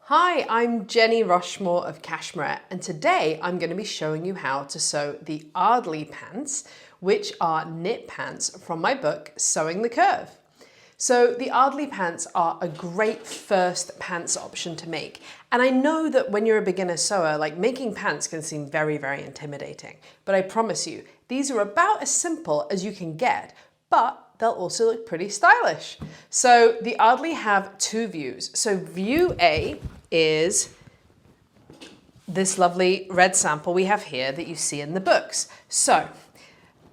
Hi, I'm Jenny Rushmore of Cashmerette, and today I'm going to be showing you how to sew the Ardley pants, which are knit pants from my book, Sewing the Curve. So the Ardley pants are a great first pants option to make. And I know that when you're a beginner sewer, like making pants can seem very, very intimidating. But I promise you, these are about as simple as you can get, but they'll also look pretty stylish. So the Ardley have two views. So view A is this lovely red sample we have here that you see in the books. So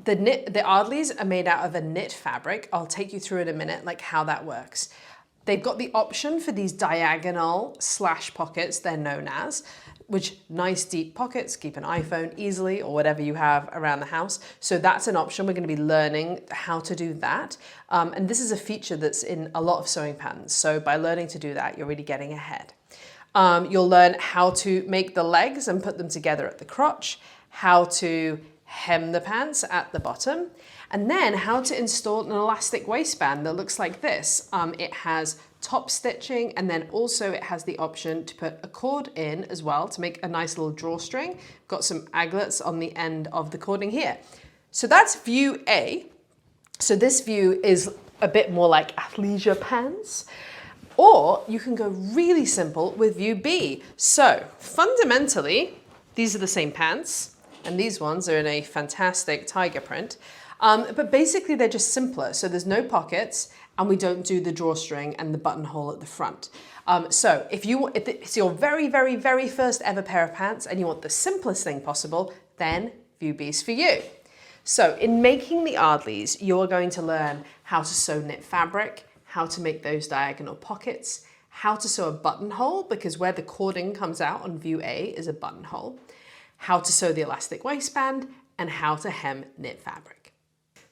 the Ardleys are made out of a knit fabric. I'll take you through in a minute like how that works. They've got the option for these diagonal slash pockets, they're known as, which nice deep pockets, keep an iPhone easily or whatever you have around the house. So that's an option. We're going to be learning how to do that. And this is a feature that's in a lot of sewing patterns. So by learning to do that, you're really getting ahead. You'll learn how to make the legs and put them together at the crotch, how to hem the pants at the bottom, and then how to install an elastic waistband that looks like this. It has top stitching, and then also it has the option to put a cord in as well to make a nice little drawstring. Got some aglets on the end of the cording here. So that's view A. So this view is a bit more like athleisure pants. Or you can go really simple with view B. So fundamentally, these are the same pants, and these ones are in a fantastic tiger print. But basically they're just simpler. So there's no pockets, and we don't do the drawstring and the buttonhole at the front. So if it's your very, very, very first ever pair of pants and you want the simplest thing possible, then view B is for you. So in making the Ardleys, you're going to learn how to sew knit fabric, how to make those diagonal pockets, how to sew a buttonhole, because where the cording comes out on view A is a buttonhole, how to sew the elastic waistband, and how to hem knit fabric.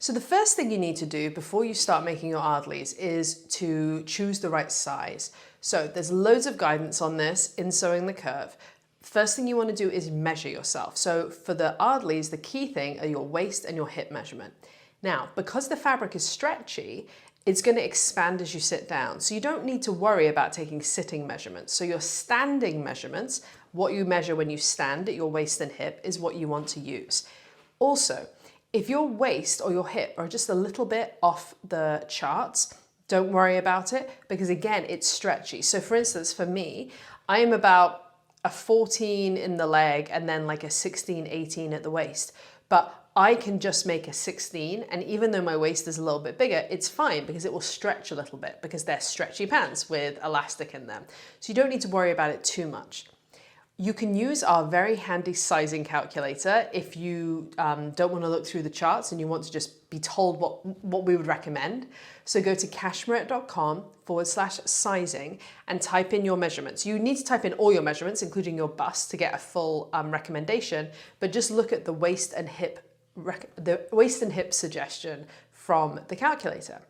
So the first thing you need to do before you start making your Ardleys is to choose the right size. So there's loads of guidance on this in Sewing the Curve. First thing you want to do is measure yourself. So for the Ardleys, the key thing are your waist and your hip measurement. Now, because the fabric is stretchy, it's going to expand as you sit down. So you don't need to worry about taking sitting measurements. So your standing measurements, what you measure when you stand at your waist and hip, is what you want to use. Also, if your waist or your hip are just a little bit off the charts, don't worry about it, because again, it's stretchy. So for instance, for me, I am about a 14 in the leg and then like a 16, 18 at the waist. But I can just make a 16, and even though my waist is a little bit bigger, it's fine because it will stretch a little bit because they're stretchy pants with elastic in them. So you don't need to worry about it too much. You can use our very handy sizing calculator if you don't want to look through the charts and you want to just be told what we would recommend. So go to cashmerette.com/sizing and type in your measurements. You need to type in all your measurements, including your bust, to get a full recommendation, but just look at the waist and hip suggestion from the calculator.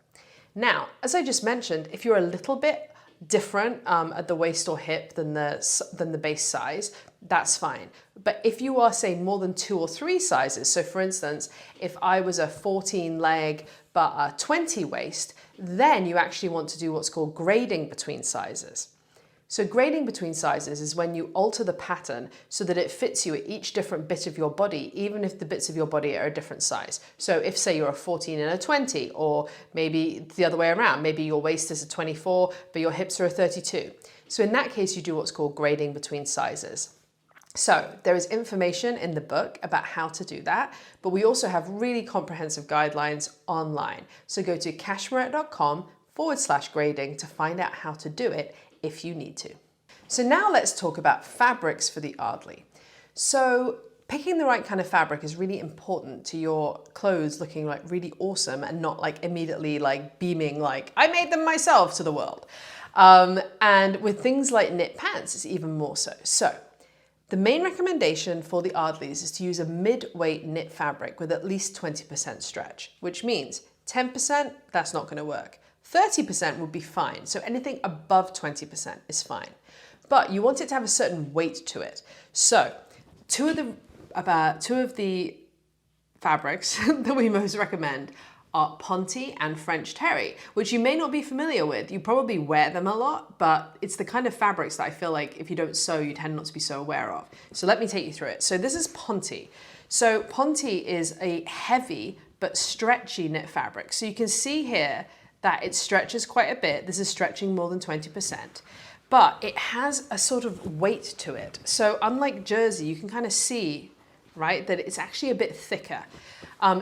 Now, as I just mentioned, if you're a little bit different at the waist or hip than the base size, that's fine. But if you are, say, more than 2 or 3 sizes, so for instance, if I was a 14 leg but a 20 waist, then you actually want to do what's called grading between sizes. So grading between sizes is when you alter the pattern so that it fits you at each different bit of your body, even if the bits of your body are a different size. So if, say, you're a 14 and a 20, or maybe the other way around, maybe your waist is a 24, but your hips are a 32. So in that case, you do what's called grading between sizes. So there is information in the book about how to do that, but we also have really comprehensive guidelines online. So go to cashmerette.com/grading to find out how to do it if you need to. So now let's talk about fabrics for the Ardley. So picking the right kind of fabric is really important to your clothes looking like really awesome and not like immediately like beaming like I made them myself to the world. And with things like knit pants, it's even more so. So the main recommendation for the Ardleys is to use a mid-weight knit fabric with at least 20% stretch, which means 10%, that's not going to work. 30% would be fine, so anything above 20% is fine. But you want it to have a certain weight to it. So two of the fabrics that we most recommend are Ponte and French Terry, which you may not be familiar with. You probably wear them a lot, but it's the kind of fabrics that I feel like if you don't sew, you tend not to be so aware of. So let me take you through it. So this is Ponte. So Ponte is a heavy but stretchy knit fabric. So you can see here that it stretches quite a bit. This is stretching more than 20%, but it has a sort of weight to it. So unlike jersey, you can kind of see, right, that it's actually a bit thicker.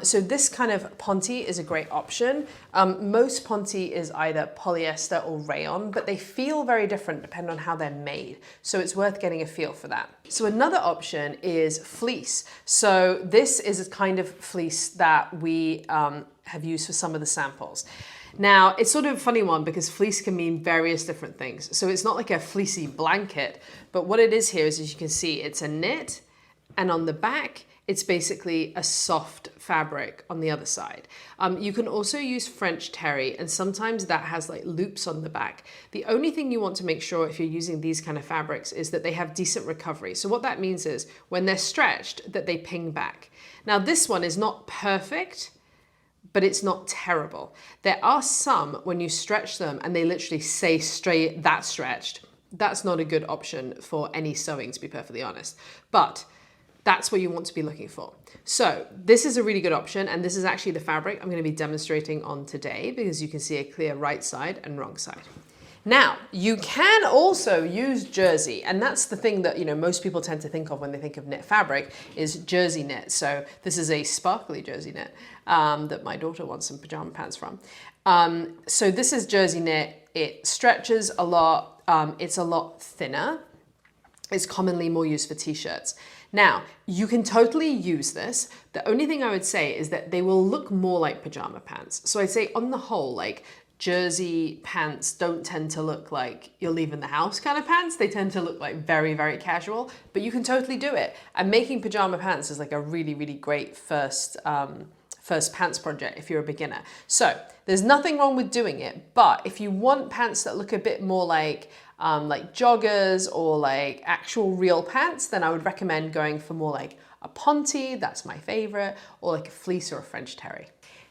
So this kind of Ponte is a great option. Most Ponte is either polyester or rayon, but they feel very different depending on how they're made. So it's worth getting a feel for that. So another option is fleece. So this is a kind of fleece that we have used for some of the samples. Now, it's sort of a funny one because fleece can mean various different things. So it's not like a fleecy blanket, but what it is here is, as you can see, it's a knit, and on the back, it's basically a soft fabric on the other side. You can also use French Terry, and sometimes that has like loops on the back. The only thing you want to make sure if you're using these kind of fabrics is that they have decent recovery. So what that means is when they're stretched, that they ping back. Now this one is not perfect, but it's not terrible. There are some when you stretch them and they literally say straight, that's stretched. That's not a good option for any sewing, to be perfectly honest. But that's what you want to be looking for. So this is a really good option, and this is actually the fabric I'm going to be demonstrating on today because you can see a clear right side and wrong side. Now, you can also use jersey, and that's the thing that, you know, most people tend to think of when they think of knit fabric is jersey knit. So this is a sparkly jersey knit that my daughter wants some pajama pants from. So this is jersey knit. It stretches a lot. It's a lot thinner. It's commonly more used for t-shirts. Now, you can totally use this. The only thing I would say is that they will look more like pajama pants. So I'd say on the whole, like jersey pants don't tend to look like you're leaving the house kind of pants. They tend to look like very, very casual, but you can totally do it. And making pajama pants is like a really, really great first pants project if you're a beginner. So there's nothing wrong with doing it, but if you want pants that look a bit more like joggers or like actual real pants, then I would recommend going for more like a Ponte, that's my favorite, or like a fleece or a French Terry.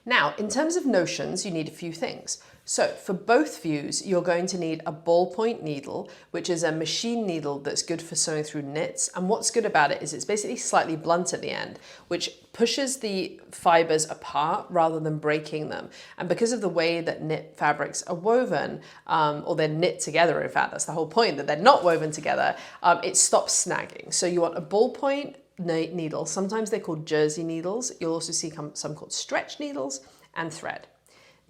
Now, in terms of notions, you need a few things. So for both views, you're going to need a ballpoint needle, which is a machine needle that's good for sewing through knits. And what's good about it is it's basically slightly blunt at the end, which pushes the fibers apart rather than breaking them. And because of the way that knit fabrics are woven, or they're knit together, in fact, that's the whole point, that they're not woven together, it stops snagging. So you want a ballpoint needle. Sometimes they're called jersey needles. You'll also see some called stretch needles, and thread.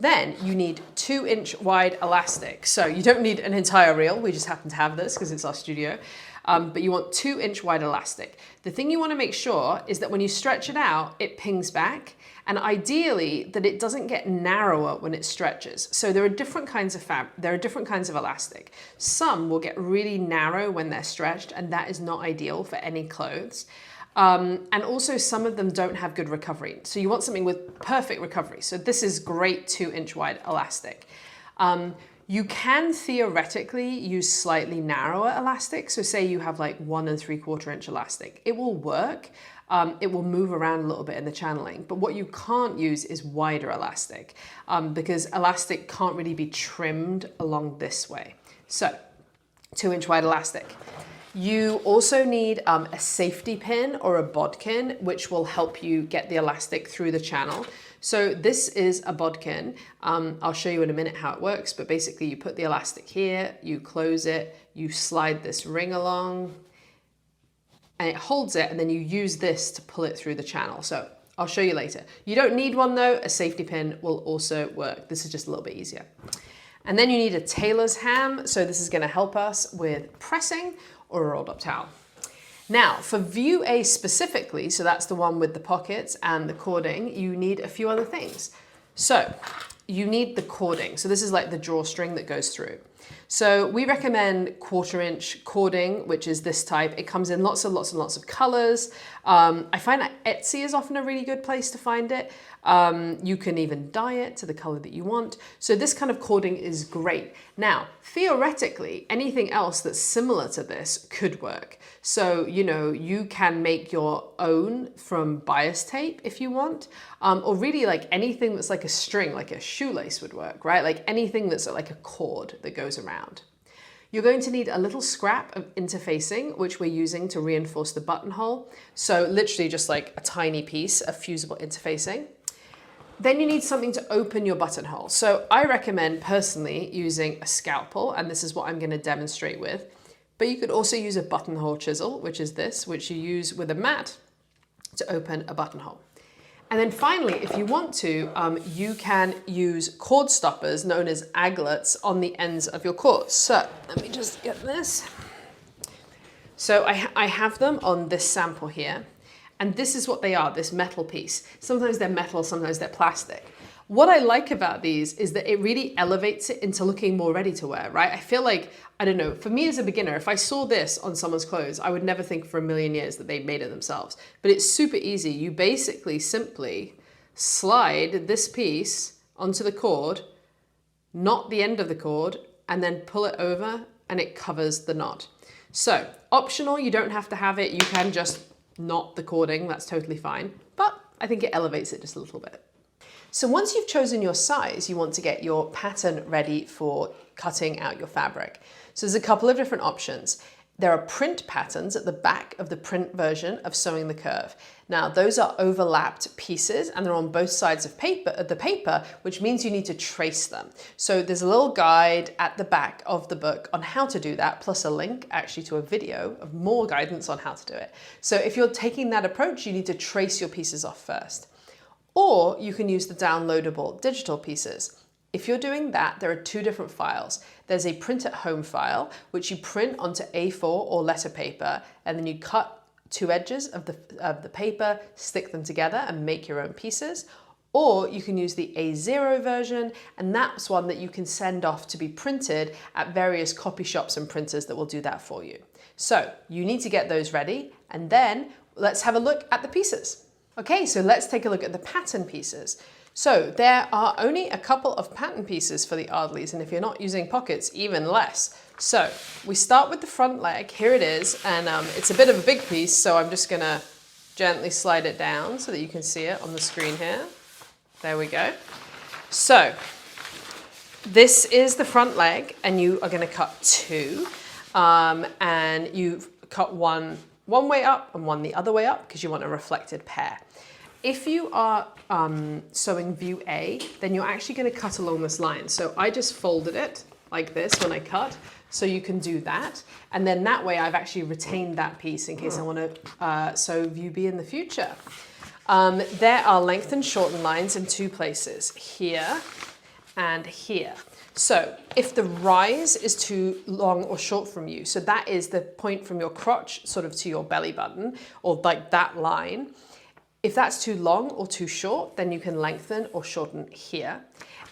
Then you need 2-inch wide elastic. So you don't need an entire reel. We just happen to have this because it's our studio. But you want 2-inch wide elastic. The thing you want to make sure is that when you stretch it out, it pings back. And ideally that it doesn't get narrower when it stretches. So there are different kinds of elastic. Some will get really narrow when they're stretched, and that is not ideal for any clothes. And also some of them don't have good recovery. So you want something with perfect recovery. So this is great 2-inch wide elastic. You can theoretically use slightly narrower elastic. So say you have like 1 3/4 inch elastic. It will work. It will move around a little bit in the channeling. But what you can't use is wider elastic because elastic can't really be trimmed along this way. So 2-inch wide elastic. You also need a safety pin or a bodkin, which will help you get the elastic through the channel. So this is a bodkin. I'll show you in a minute how it works, but basically you put the elastic here, you close it, you slide this ring along, and it holds it, and then you use this to pull it through the channel. So I'll show you later. You don't need one though. A safety pin will also work. This is just a little bit easier. And then you need a tailor's ham. So this is going to help us with pressing or a rolled up towel. Now for view A specifically, so that's the one with the pockets and the cording, you need a few other things. So you need the cording. So this is like the drawstring that goes through. So we recommend 1/4" cording, which is this type. It comes in lots and lots of colors. I find that Etsy is often a really good place to find it. You can even dye it to the color that you want. So this kind of cording is great. Now, theoretically, anything else that's similar to this could work. So, you know, you can make your own from bias tape if you want, or really like anything that's like a string, like a shoelace would work, right? Like anything that's like a cord that goes around. You're going to need a little scrap of interfacing, which we're using to reinforce the buttonhole. So literally just like a tiny piece of fusible interfacing. Then you need something to open your buttonhole. So I recommend personally using a scalpel, and this is what I'm going to demonstrate with. But you could also use a buttonhole chisel, which is this, which you use with a mat to open a buttonhole. And then finally, if you want to, you can use cord stoppers known as aglets on the ends of your cords. So let me just get this. So I have them on this sample here. And this is what they are, this metal piece. Sometimes they're metal, sometimes they're plastic. What I like about these is that it really elevates it into looking more ready to wear, right? I feel like, I don't know, for me as a beginner, if I saw this on someone's clothes, I would never think for a million years that they made it themselves. But it's super easy. You basically simply slide this piece onto the cord, knot the end of the cord, and then pull it over and it covers the knot. So optional, you don't have to have it. You can just knot the cording, that's totally fine. But I think it elevates it just a little bit. So once you've chosen your size, you want to get your pattern ready for cutting out your fabric. So there's a couple of different options. There are print patterns at the back of the print version of Sewing the Curve. Now those are overlapped pieces and they're on both sides of the paper, which means you need to trace them. So there's a little guide at the back of the book on how to do that, plus a link actually to a video of more guidance on how to do it. So if you're taking that approach, you need to trace your pieces off first. Or you can use the downloadable digital pieces. If you're doing that, there are two different files. There's a print at home file, which you print onto A4 or letter paper, and then you cut two edges of the paper, stick them together and make your own pieces. Or you can use the A0 version, and that's one that you can send off to be printed at various copy shops and printers that will do that for you. So you need to get those ready, and then let's have a look at the pieces. Okay, so let's take a look at the pattern pieces. So there are only a couple of pattern pieces for the Ardleys, and if you're not using pockets, even less. So we start with the front leg. Here it is, and it's a bit of a big piece, so I'm just gonna gently slide it down so that you can see it on the screen here. There we go. So this is the front leg, and you are gonna cut two, and you cut one way up and one the other way up because you want a reflected pair. If you are sewing view A, then you're actually going to cut along this line. So I just folded it like this when I cut, so you can do that. And then that way I've actually retained that piece in case I want to sew view B in the future. There are length and shorten lines in two places, here and here. So if the rise is too long or short from you, so that is the point from your crotch sort of to your belly button, or like that line. If that's too long or too short, then you can lengthen or shorten here.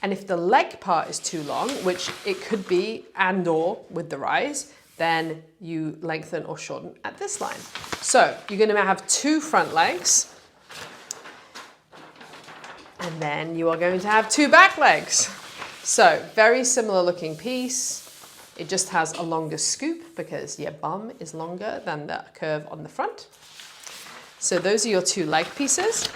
And if the leg part is too long, which it could be and or with the rise, then you lengthen or shorten at this line. So you're going to have two front legs, and then you are going to have two back legs. So very similar looking piece. It just has a longer scoop because your bum is longer than the curve on the front. So those are your two leg pieces.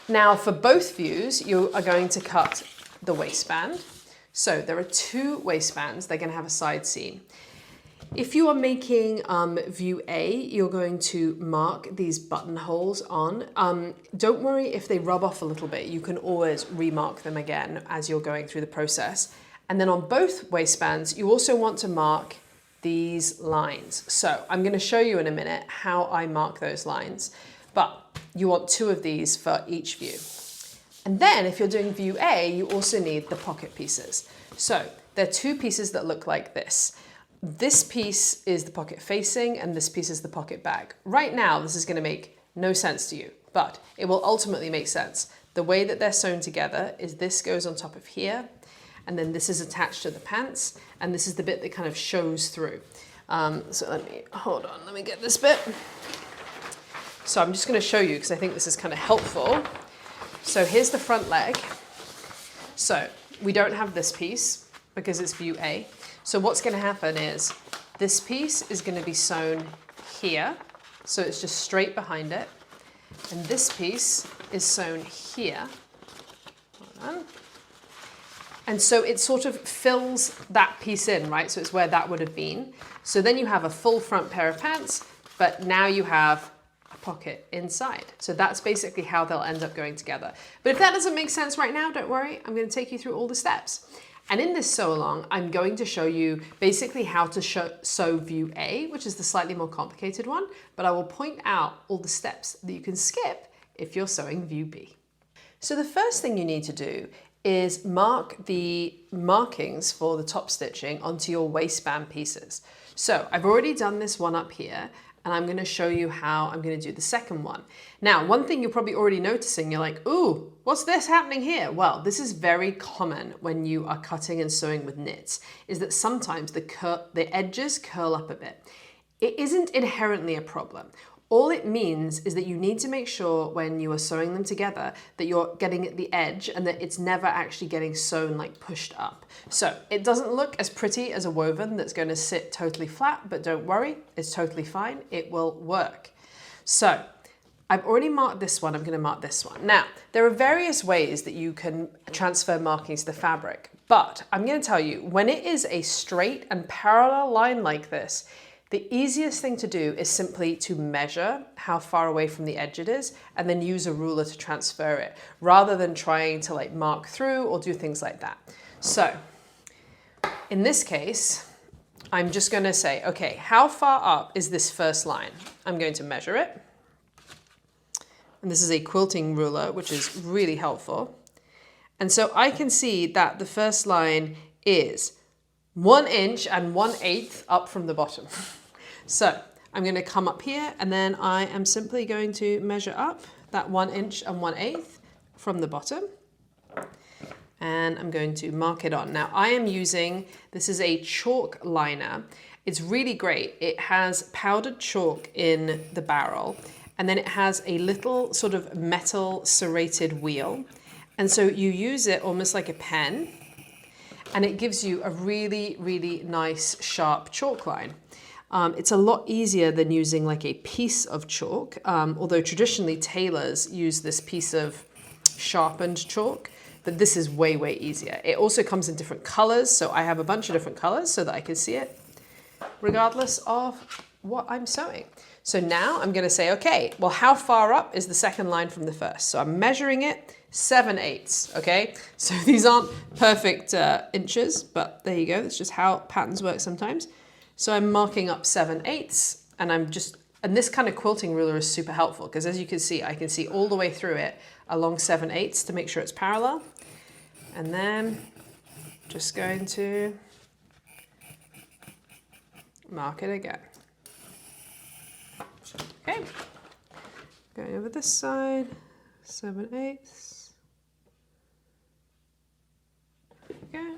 Now for both views, you are going to cut the waistband. So there are two waistbands. They're going to have a side seam. If you are making view A, you're going to mark these buttonholes on. Don't worry if they rub off a little bit. You can always remark them again as you're going through the process. And then on both waistbands, you also want to mark these lines. So I'm going to show you in a minute how I mark those lines, but you want two of these for each view. And then if you're doing view A, you also need the pocket pieces. So there are two pieces that look like this. This piece is the pocket facing and this piece is the pocket back. Right now, this is going to make no sense to you, but it will ultimately make sense. The way that they're sewn together is this goes on top of here, and then this is attached to the pants, and this is the bit that kind of shows through. So hold on, let me get this bit. So I'm just going to show you because I think this is kind of helpful. So here's the front leg. So we don't have this piece because it's view A. So what's going to happen is this piece is going to be sewn here. So it's just straight behind it. And this piece is sewn here. Hold on. And so it sort of fills that piece in, right? So it's where that would have been. So then you have a full front pair of pants, but now you have a pocket inside. So that's basically how they'll end up going together. But if that doesn't make sense right now, don't worry. I'm going to take you through all the steps. And in this sew along, I'm going to show you basically how to sew view A, which is the slightly more complicated one, but I will point out all the steps that you can skip if you're sewing view B. So the first thing you need to do is mark the markings for the top stitching onto your waistband pieces. So I've already done this one up here, and I'm going to show you how I'm going to do the second one. Now, one thing you're probably already noticing, you're like, ooh, what's this happening here? Well, this is very common when you are cutting and sewing with knits, is that sometimes the edges curl up a bit. It isn't inherently a problem. All it means is that you need to make sure when you are sewing them together that you're getting at the edge and that it's never actually getting sewn like pushed up. So it doesn't look as pretty as a woven that's going to sit totally flat, but don't worry, it's totally fine. It will work. So I've already marked this one, I'm going to mark this one. Now, there are various ways that you can transfer markings to the fabric, but I'm going to tell you, when it is a straight and parallel line like this, the easiest thing to do is simply to measure how far away from the edge it is and then use a ruler to transfer it rather than trying to like mark through or do things like that. So in this case, I'm just going to say, okay, how far up is this first line? I'm going to measure it. And this is a quilting ruler, which is really helpful. And so I can see that the first line is 1 inch and 1/8 up from the bottom. So I'm going to come up here and then I am simply going to measure up that 1 inch and 1/8 from the bottom. And I'm going to mark it on. Now I am using, this is a chalk liner. It's really great. It has powdered chalk in the barrel and then it has a little sort of metal serrated wheel. And so you use it almost like a pen and it gives you a really, really nice sharp chalk line. It's a lot easier than using like a piece of chalk, although traditionally tailors use this piece of sharpened chalk, but this is way, way easier. It also comes in different colors, so I have a bunch of different colors so that I can see it regardless of what I'm sewing. So now I'm going to say, okay, well, how far up is the second line from the first? So I'm measuring it 7/8, okay? So these aren't perfect inches, but there you go. That's just how patterns work sometimes. So I'm marking up 7/8 and this kind of quilting ruler is super helpful because as you can see, I can see all the way through it along 7/8 to make sure it's parallel. And then just going to mark it again. Okay, going over this side, 7/8. Okay.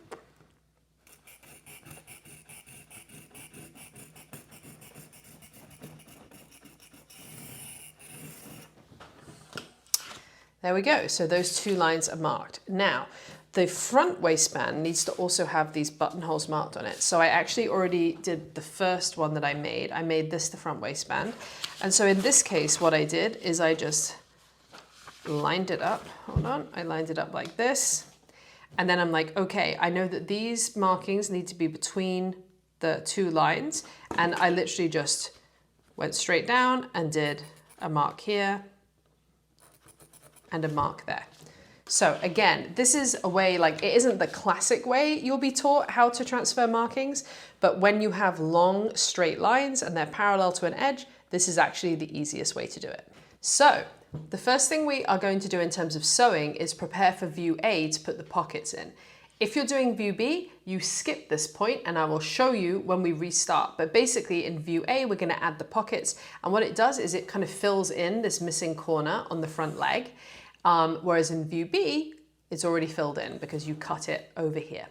There we go. So those two lines are marked. Now, the front waistband needs to also have these buttonholes marked on it. So I actually already did the first one that I made. I made this the front waistband. And so in this case, what I did is I just lined it up. Hold on. I lined it up like this. And then I'm like, okay, I know that these markings need to be between the two lines. And I literally just went straight down and did a mark here and a mark there. So again, this is a way, like it isn't the classic way you'll be taught how to transfer markings, but when you have long straight lines and they're parallel to an edge, this is actually the easiest way to do it. So the first thing we are going to do in terms of sewing is prepare for view A to put the pockets in. If you're doing view B, you skip this point and I will show you when we restart. But basically in view A, we're going to add the pockets. And what it does is it kind of fills in this missing corner on the front leg. Whereas in view B, it's already filled in because you cut it over here.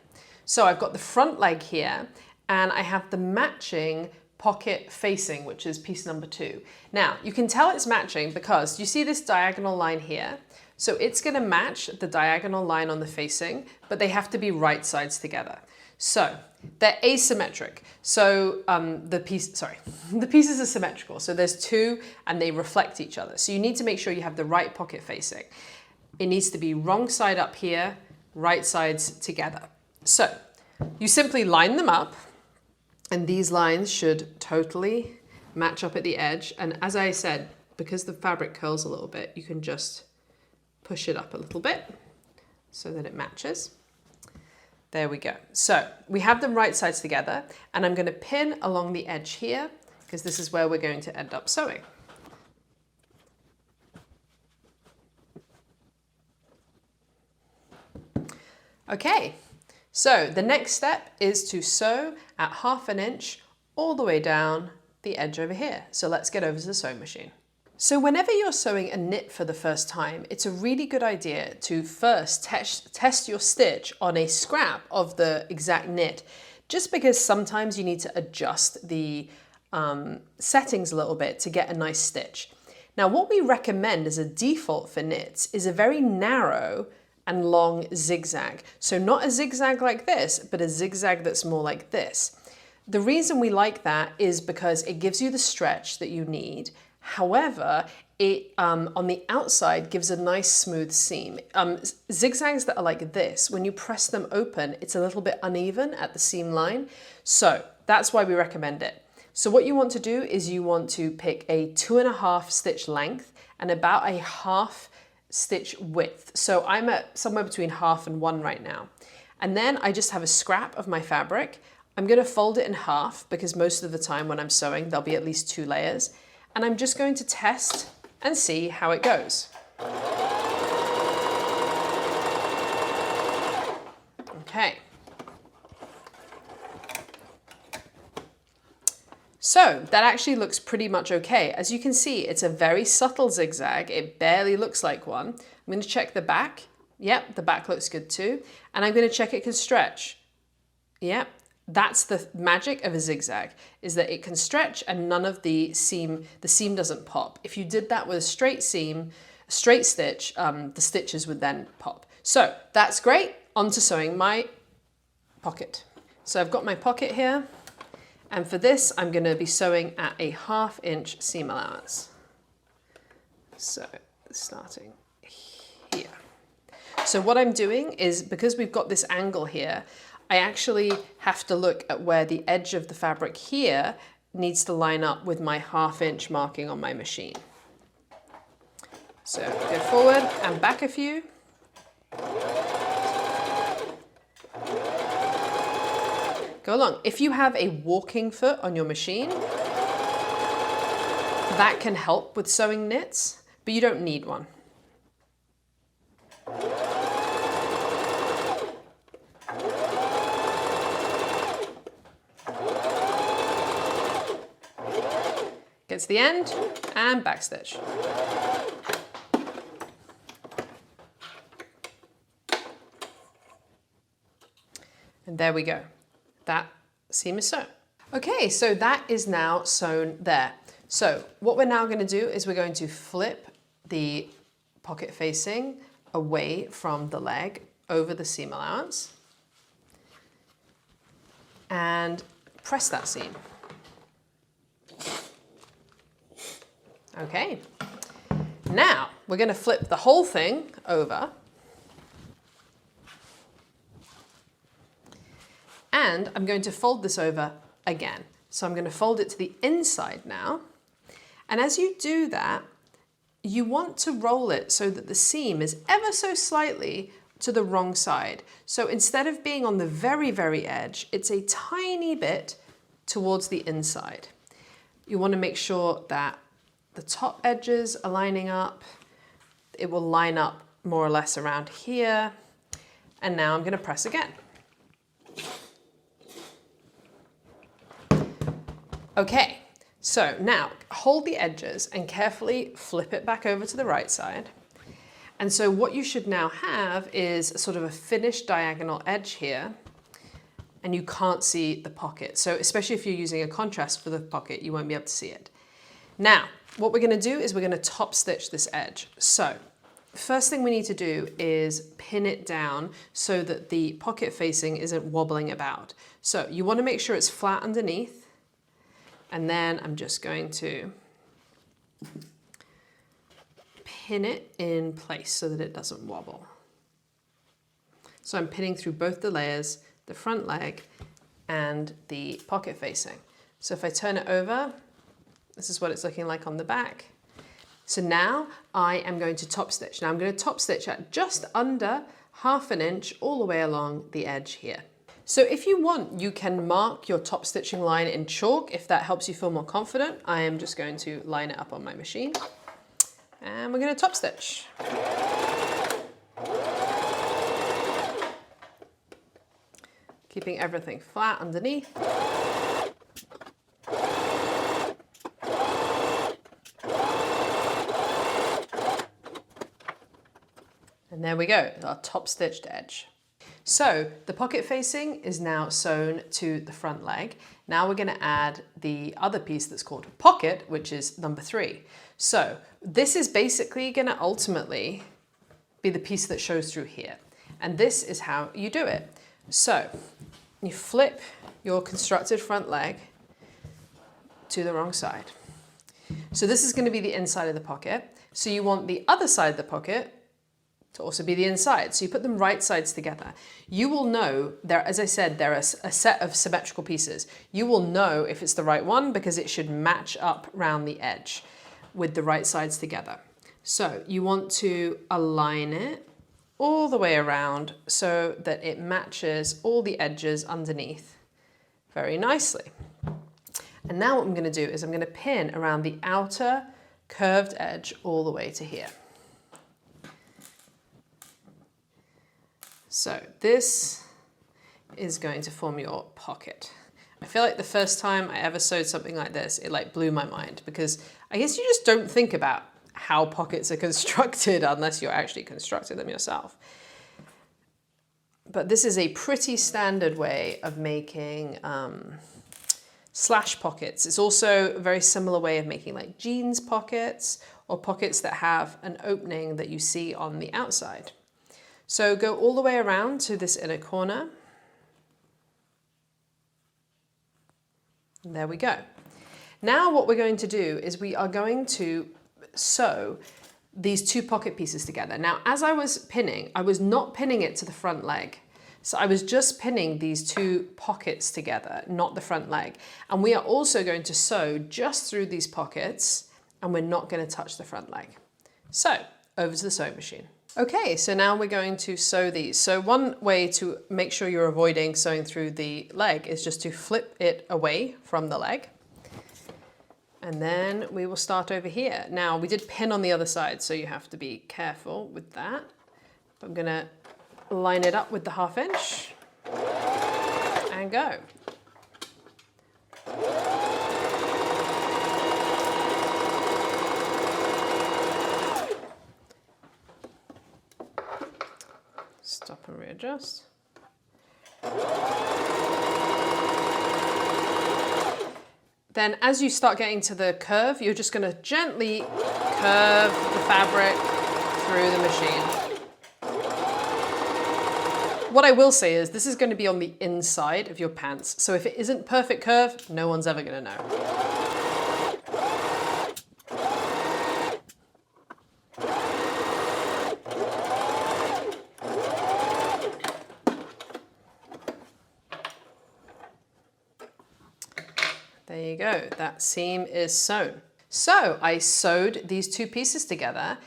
So I've got the front leg here and I have the matching pocket facing, which is piece number 2. Now you can tell it's matching because you see this diagonal line here. So it's going to match the diagonal line on the facing, but they have to be right sides together. So they're asymmetric. So the pieces are symmetrical. So there's 2 and they reflect each other. So you need to make sure you have the right pocket facing. It needs to be wrong side up here, right sides together. So you simply line them up and these lines should totally match up at the edge. And as I said, because the fabric curls a little bit, you can just push it up a little bit so that it matches. There we go. So we have them right sides together and I'm going to pin along the edge here because this is where we're going to end up sewing. Okay, so the next step is to sew at 1/2 inch all the way down the edge over here. So let's get over to the sewing machine. So whenever you're sewing a knit for the first time, it's a really good idea to first test your stitch on a scrap of the exact knit, just because sometimes you need to adjust the settings a little bit to get a nice stitch. Now what we recommend as a default for knits is a very narrow and long zigzag. So not a zigzag like this, but a zigzag that's more like this. The reason we like that is because it gives you the stretch that you need. However, it on the outside gives a nice smooth seam. Zigzags that are like this, when you press them open, it's a little bit uneven at the seam line. So that's why we recommend it. So what you want to do is you want to pick a 2.5 stitch length and about a 1/2 stitch width. So I'm at somewhere between 1/2 and 1 right now. And then I just have a scrap of my fabric. I'm going to fold it in half because most of the time when I'm sewing, there'll be at least 2 layers. And I'm just going to test and see how it goes. Okay. So that actually looks pretty much okay. As you can see, it's a very subtle zigzag. It barely looks like one. I'm going to check the back. Yep, the back looks good too. And I'm going to check it can stretch. Yep. That's the magic of a zigzag, is that it can stretch and none of the seam doesn't pop. If you did that with a straight seam, a straight stitch, the stitches would then pop. So that's great. On to sewing my pocket. So I've got my pocket here, and for this I'm going to be sewing at a 1/2 inch seam allowance. So starting here. So what I'm doing is, because we've got this angle here, I actually have to look at where the edge of the fabric here needs to line up with my 1/2 inch marking on my machine. So go forward and back a few. Go along. If you have a walking foot on your machine, that can help with sewing knits, but you don't need one. Get to the end and backstitch. And there we go. That seam is sewn. Okay, so that is now sewn there. So what we're now going to do is we're going to flip the pocket facing away from the leg over the seam allowance and press that seam. Okay, now we're going to flip the whole thing over and I'm going to fold this over again. So I'm going to fold it to the inside now, and as you do that, you want to roll it so that the seam is ever so slightly to the wrong side. So instead of being on the very, very edge, it's a tiny bit towards the inside. You want to make sure that the top edges are lining up. It will line up more or less around here. And now I'm going to press again. Okay, so now hold the edges and carefully flip it back over to the right side. And so what you should now have is sort of a finished diagonal edge here. and you can't see the pocket. So especially if you're using a contrast for the pocket, you won't be able to see it. Now, what we're going to do is we're going to top stitch this edge. So first thing we need to do is pin it down so that the pocket facing isn't wobbling about. So you want to make sure it's flat underneath, and then I'm just going to pin it in place so that it doesn't wobble. So I'm pinning through both the layers, the front leg and the pocket facing. So if I turn it over, this is what it's looking like on the back. So now I am going to top stitch. Now I'm going to top stitch at just under 1/2 inch all the way along the edge here. So if you want, you can mark your top stitching line in chalk if that helps you feel more confident. I am just going to line it up on my machine. And we're going to top stitch. Keeping everything flat underneath. And there we go, our top stitched edge. So the pocket facing is now sewn to the front leg. Now we're going to add the other piece that's called pocket, which is number 3. So this is basically going to ultimately be the piece that shows through here. And this is how you do it. So you flip your constructed front leg to the wrong side. So this is going to be the inside of the pocket. So you want the other side of the pocket to also be the inside. So you put them right sides together. You will know, there, as I said, there are a set of symmetrical pieces. You will know if it's the right one because it should match up around the edge with the right sides together. So you want to align it all the way around so that it matches all the edges underneath very nicely. And now what I'm going to do is I'm going to pin around the outer curved edge all the way to here. So this is going to form your pocket. I feel like the first time I ever sewed something like this, it like blew my mind because I guess you just don't think about how pockets are constructed unless you're actually constructing them yourself. But this is a pretty standard way of making slash pockets. It's also a very similar way of making like jeans pockets or pockets that have an opening that you see on the outside. So go all the way around to this inner corner. There we go. Now what we're going to do is we are going to sew these 2 pocket pieces together. Now, as I was pinning, I was not pinning it to the front leg. So I was just pinning these 2 pockets together, not the front leg. And we are also going to sew just through these pockets, and we're not going to touch the front leg. So over to the sewing machine. Okay, so now we're going to sew these. So one way to make sure you're avoiding sewing through the leg is just to flip it away from the leg. And then we will start over here. Now we did pin on the other side, so you have to be careful with that. But I'm gonna line it up with the 1/2 inch and go. Stop and readjust. Then as you start getting to the curve, you're just going to gently curve the fabric through the machine. What I will say is this is going to be on the inside of your pants. So if it isn't perfect curve, no one's ever going to know. There you go, that seam is sewn. So I sewed these 2 pieces together,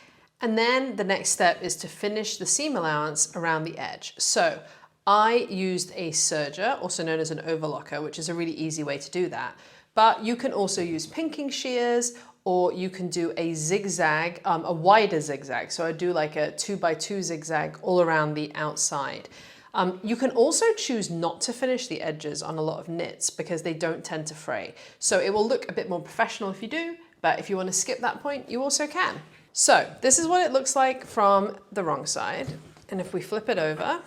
and then the next step is to finish the seam allowance around the edge. So I used a serger, also known as an overlocker, which is a really easy way to do that. But you can also use pinking shears, or you can do a zigzag, a wider zigzag. So I do like a 2x2 zigzag all around the outside. You can also choose not to finish the edges on a lot of knits because they don't tend to fray. So it will look a bit more professional if you do, but if you want to skip that point, you also can. So this is what it looks like from the wrong side. And if we flip it over,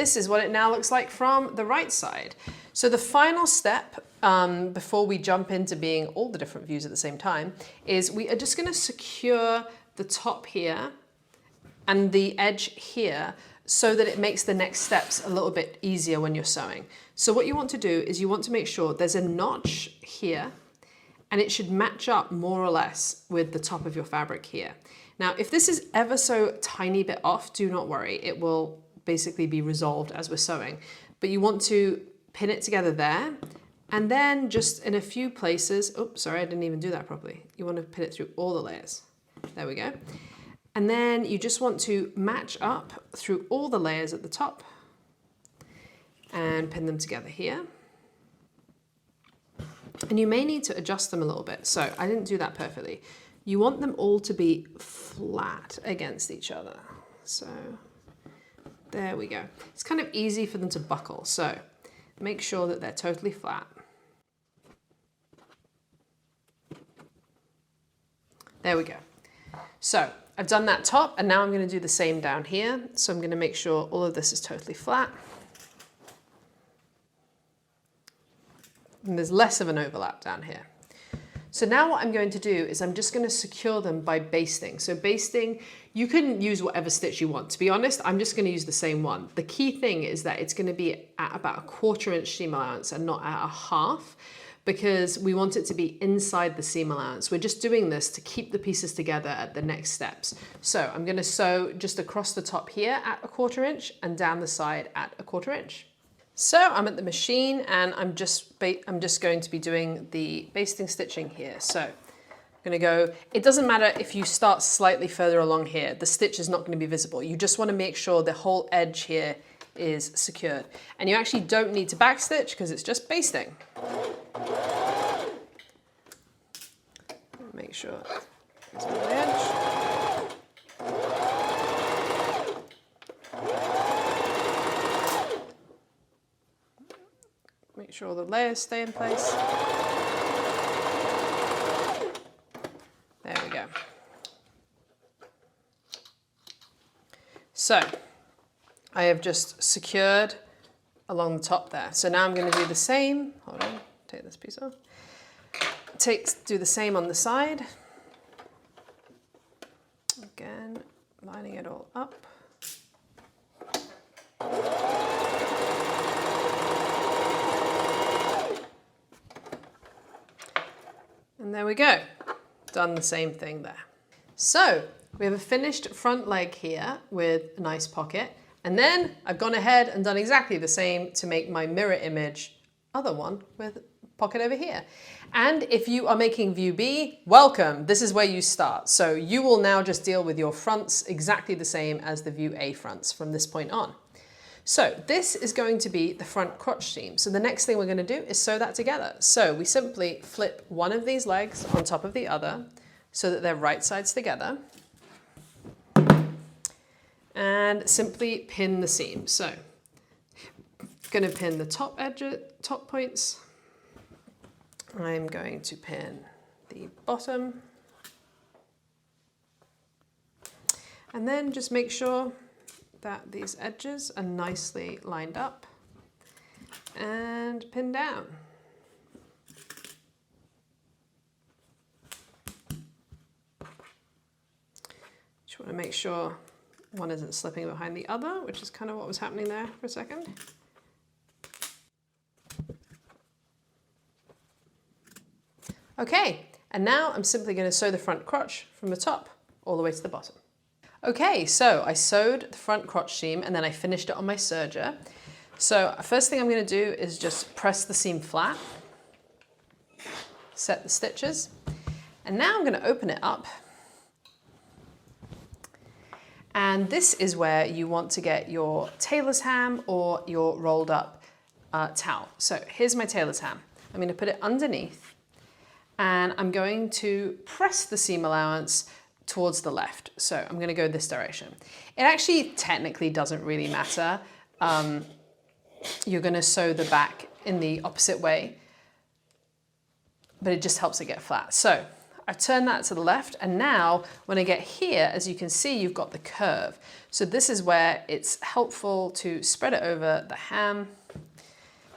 this is what it now looks like from the right side. So the final step before we jump into being all the different views at the same time is we are just going to secure the top here and the edge here so that it makes the next steps a little bit easier when you're sewing. So what you want to do is you want to make sure there's a notch here and it should match up more or less with the top of your fabric here. Now, if this is ever so tiny bit off, do not worry. It will basically be resolved as we're sewing. But you want to pin it together there, and then just in a few places, oops, sorry, I didn't even do that properly. You want to pin it through all the layers. There we go. And then you just want to match up through all the layers at the top and pin them together here. And you may need to adjust them a little bit. So I didn't do that perfectly. You want them all to be flat against each other. So there we go. It's kind of easy for them to buckle. So make sure that they're totally flat. There we go. So I've done that top and now I'm going to do the same down here. So I'm going to make sure all of this is totally flat. And there's less of an overlap down here. So now what I'm going to do is I'm just going to secure them by basting. So basting, you can use whatever stitch you want. To be honest, I'm just going to use the same one. The key thing is that it's going to be at about 1/4 inch seam allowance and not at 1/2, because we want it to be inside the seam allowance. We're just doing this to keep the pieces together at the next steps. So I'm going to sew just across the top here at 1/4 inch and down the side at 1/4 inch. So I'm at the machine and I'm just going to be doing the basting stitching here. So I'm going to go, it doesn't matter if you start slightly further along here, the stitch is not going to be visible. You just want to make sure the whole edge here is secured. And you actually don't need to backstitch because it's just basting. Make sure it's on the edge. Make sure all the layers stay in place. There we go. So I have just secured along the top there. So now I'm going to do the same. Hold on, take this piece off. Do the same on the side. Again, lining it all up. And there we go. Done the same thing there. So we have a finished front leg here with a nice pocket. And then I've gone ahead and done exactly the same to make my mirror image other one with pocket over here. And if you are making view B, welcome. This is where you start. So you will now just deal with your fronts exactly the same as the view A fronts from this point on. So this is going to be the front crotch seam. So the next thing we're going to do is sew that together. So we simply flip one of these legs on top of the other so that they're right sides together. And simply pin the seam. So I'm going to pin the top edge, top points. I'm going to pin the bottom. And then just make sure that these edges are nicely lined up and pin down. Just want to make sure one isn't slipping behind the other, which is kind of what was happening there for a second. Okay, and now I'm simply going to sew the front crotch from the top all the way to the bottom. Okay, so I sewed the front crotch seam and then I finished it on my serger. So first thing I'm going to do is just press the seam flat, set the stitches, and now I'm going to open it up. And this is where you want to get your tailor's ham or your rolled up towel. So here's my tailor's ham. I'm going to put it underneath and I'm going to press the seam allowance towards the left. So I'm going to go this direction. It actually technically doesn't really matter. You're going to sew the back in the opposite way, but it just helps it get flat. So I turn that to the left, and now when I get here, as you can see, you've got the curve. So this is where it's helpful to spread it over the ham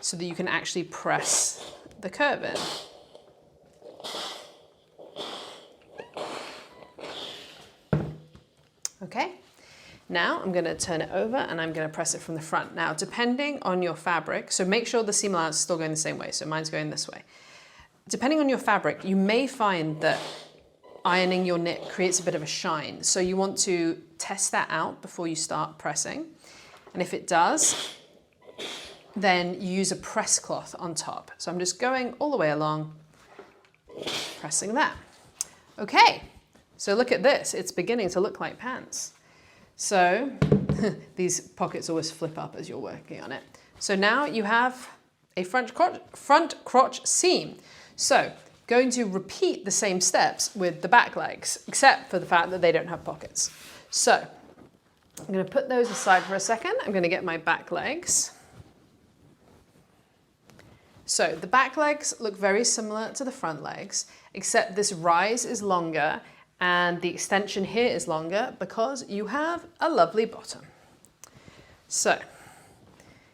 so that you can actually press the curve in. Okay, now I'm going to turn it over and I'm going to press it from the front. Now, depending on your fabric, so make sure the seam allowance is still going the same way, so mine's going this way. Depending on your fabric, you may find that ironing your knit creates a bit of a shine, so you want to test that out before you start pressing. And if it does, then you use a press cloth on top. So I'm just going all the way along, pressing that. Okay. So look at this, it's beginning to look like pants. So these pockets always flip up as you're working on it. So now you have a front crotch seam. So going to repeat the same steps with the back legs, except for the fact that they don't have pockets. So I'm going to put those aside for a second. I'm going to get my back legs. So the back legs look very similar to the front legs, except this rise is longer and the extension here is longer because you have a lovely bottom. So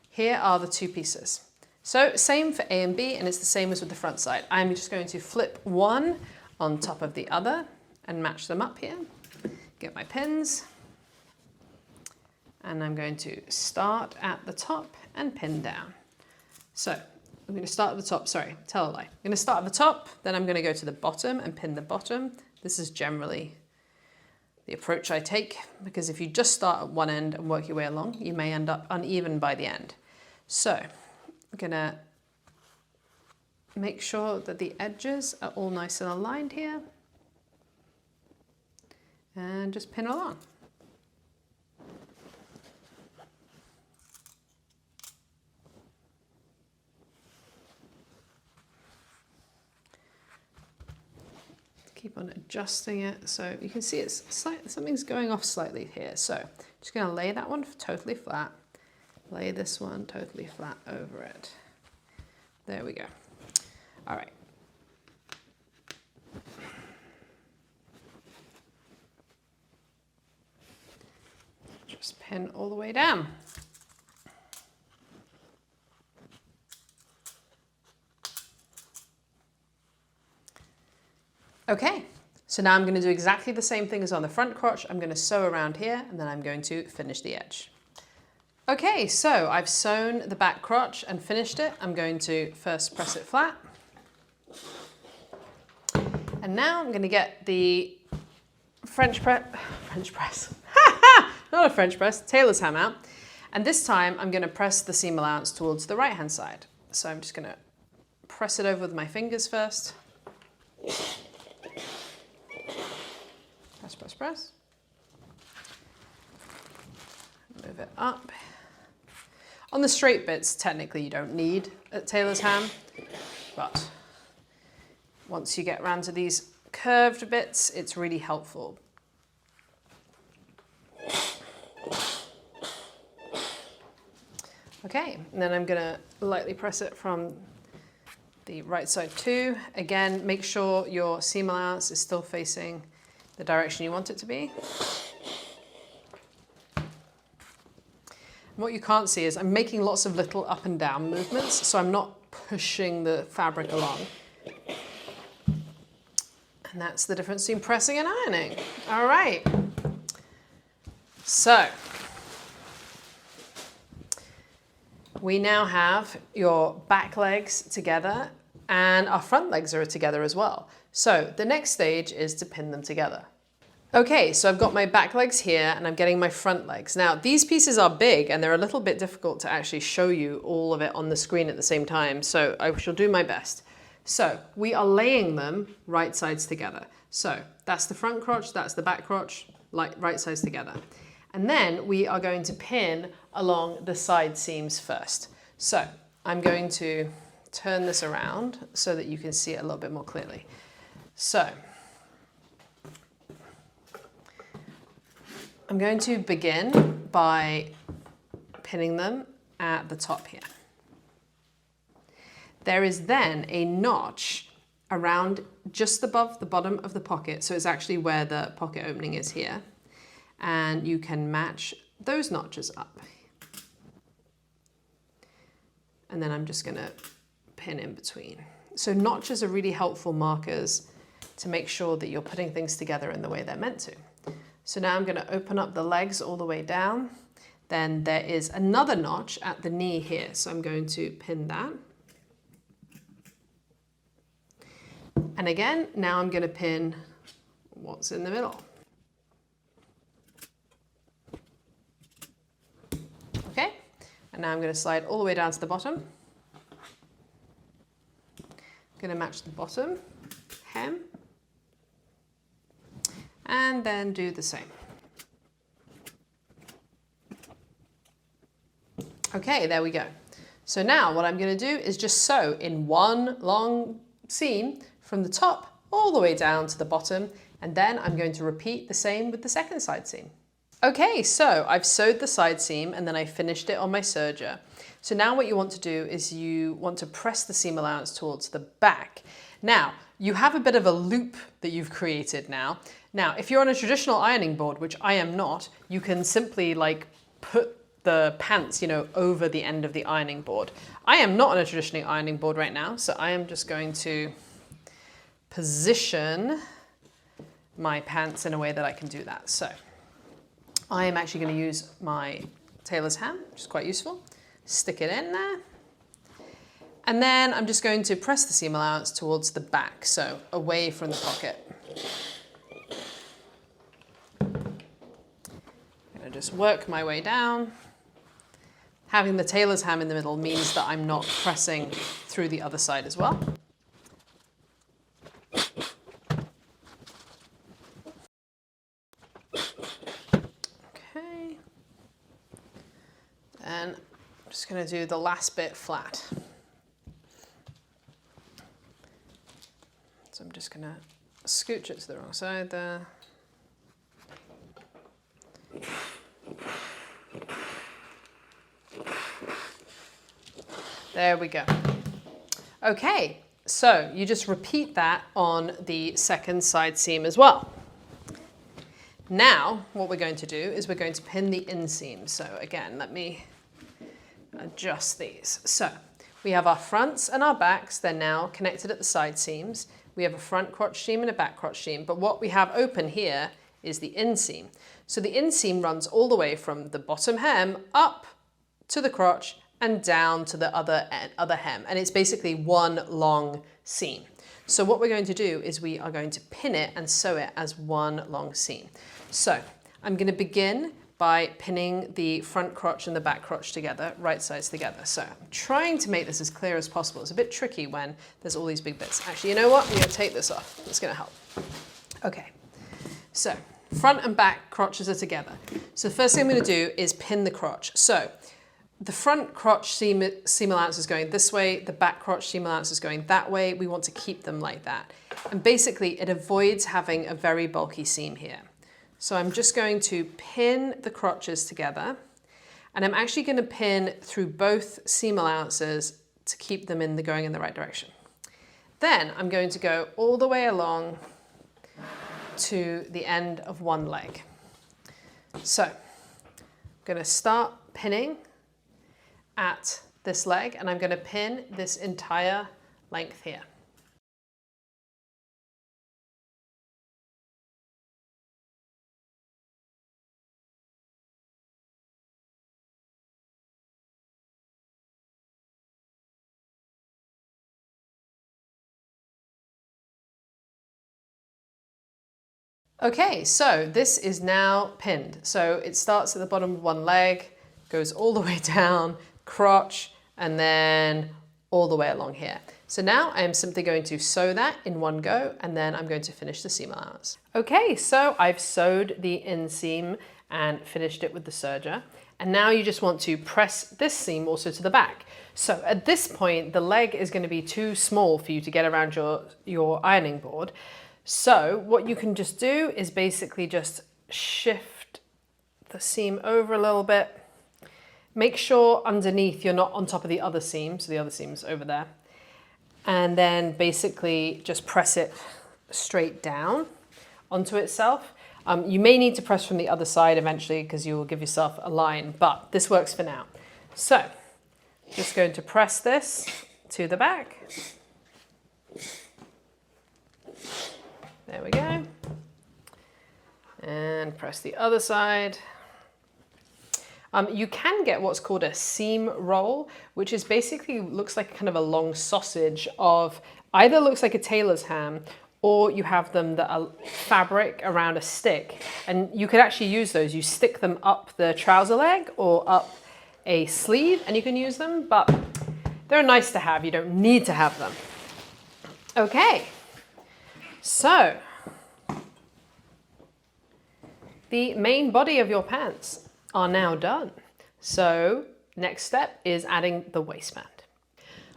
here are the two pieces. So same for A and B, and it's the same as with the front side. I'm just going to flip one on top of the other and match them up here. Get my pins. And I'm going to start at the top and pin down. So I'm going to start at the top, sorry, tell a lie. I'm going to start at the top, then I'm going to go to the bottom and pin the bottom. This is generally the approach I take, because if you just start at one end and work your way along, you may end up uneven by the end. So I'm going to make sure that the edges are all nice and aligned here, and just pin along. Keep on adjusting it so you can see it's something's going off slightly here. So just going to lay that one totally flat, lay this one totally flat over it. There we go. All right. Just pin all the way down. Okay, so now I'm going to do exactly the same thing as on the front crotch. I'm going to sew around here and then I'm going to finish the edge. Okay, so I've sewn the back crotch and finished it. I'm going to first press it flat. And now I'm going to get the French press, not a French press, tailor's ham out. And this time I'm going to press the seam allowance towards the right hand side. So I'm just going to press it over with my fingers first. Press, press, press. Move it up. On the straight bits, technically you don't need a tailor's ham, but once you get around to these curved bits, it's really helpful. Okay, and then I'm gonna lightly press it from the right side too. Again, make sure your seam allowance is still facing the direction you want it to be. What you can't see is I'm making lots of little up and down movements, so I'm not pushing the fabric along. And that's the difference between pressing and ironing. All right. So we now have your back legs together and our front legs are together as well. So the next stage is to pin them together. Okay, so I've got my back legs here and I'm getting my front legs. Now these pieces are big and they're a little bit difficult to actually show you all of it on the screen at the same time, so I shall do my best. So we are laying them right sides together. So that's the front crotch, that's the back crotch, right sides together. And then we are going to pin along the side seams first. So I'm going to turn this around so that you can see it a little bit more clearly. So I'm going to begin by pinning them at the top here. There is then a notch around just above the bottom of the pocket. So it's actually where the pocket opening is here. And you can match those notches up. And then I'm just gonna pin in between. So notches are really helpful markers to make sure that you're putting things together in the way they're meant to. So now I'm gonna open up the legs all the way down. Then there is another notch at the knee here. So I'm going to pin that. And again, now I'm gonna pin what's in the middle. Okay, and now I'm gonna slide all the way down to the bottom. Gonna match the bottom hem and then do the same. Okay, there we go. So now what I'm gonna do is just sew in one long seam from the top all the way down to the bottom, and then I'm going to repeat the same with the second side seam. Okay, so I've sewed the side seam and then I finished it on my serger. So now what you want to do is you want to press the seam allowance towards the back. Now, you have a bit of a loop that you've created now. Now, if you're on a traditional ironing board, which I am not, you can simply like put the pants, over the end of the ironing board. I am not on a traditional ironing board right now, so I am just going to position my pants in a way that I can do that. So I am actually going to use my tailor's ham, which is quite useful. Stick it in there. And then I'm just going to press the seam allowance towards the back, so away from the pocket. I'm going to just work my way down. Having the tailor's ham in the middle means that I'm not pressing through the other side as well. Okay. And I'm just going to do the last bit flat. So I'm just going to scooch it to the wrong side there. There we go. Okay, so you just repeat that on the second side seam as well. Now, what we're going to do is we're going to pin the inseam. So again, let me adjust these. So we have our fronts and our backs. They're now connected at the side seams. We have a front crotch seam and a back crotch seam, but what we have open here is the inseam. So the inseam runs all the way from the bottom hem up to the crotch and down to the other hem, and it's basically one long seam. So what we're going to do is we are going to pin it and sew it as one long seam. So I'm going to begin by pinning the front crotch and the back crotch together, right sides together. So I'm trying to make this as clear as possible. It's a bit tricky when there's all these big bits. Actually, you know what? I'm going to take this off. It's going to help. Okay, so front and back crotches are together. So the first thing I'm going to do is pin the crotch. So the front crotch seam allowance is going this way, the back crotch seam allowance is going that way. We want to keep them like that. And basically it avoids having a very bulky seam here. So I'm just going to pin the crotches together, and I'm actually going to pin through both seam allowances to keep them going in the right direction. Then I'm going to go all the way along to the end of one leg. So I'm going to start pinning at this leg, and I'm going to pin this entire length here. Okay, so this is now pinned. So it starts at the bottom of one leg, goes all the way down, crotch, and then all the way along here. So now I am simply going to sew that in one go, and then I'm going to finish the seam allowance. Okay, so I've sewed the inseam and finished it with the serger. And now you just want to press this seam also to the back. So at this point, the leg is going to be too small for you to get around your ironing board. So what you can just do is basically just shift the seam over a little bit. Make sure underneath you're not on top of the other seam, so the other seam's over there. and then basically just press it straight down onto itself. You may need to press from the other side eventually because you will give yourself a line, but this works for now. So just going to press this to the back. There we go. And press the other side. You can get what's called a seam roll, which is basically looks like kind of a long sausage of either looks like a tailor's ham, or you have them that are fabric around a stick, and you could actually use those. You stick them up the trouser leg or up a sleeve and you can use them, but they're nice to have. You don't need to have them. Okay, so the main body of your pants are now done. So next step is adding the waistband.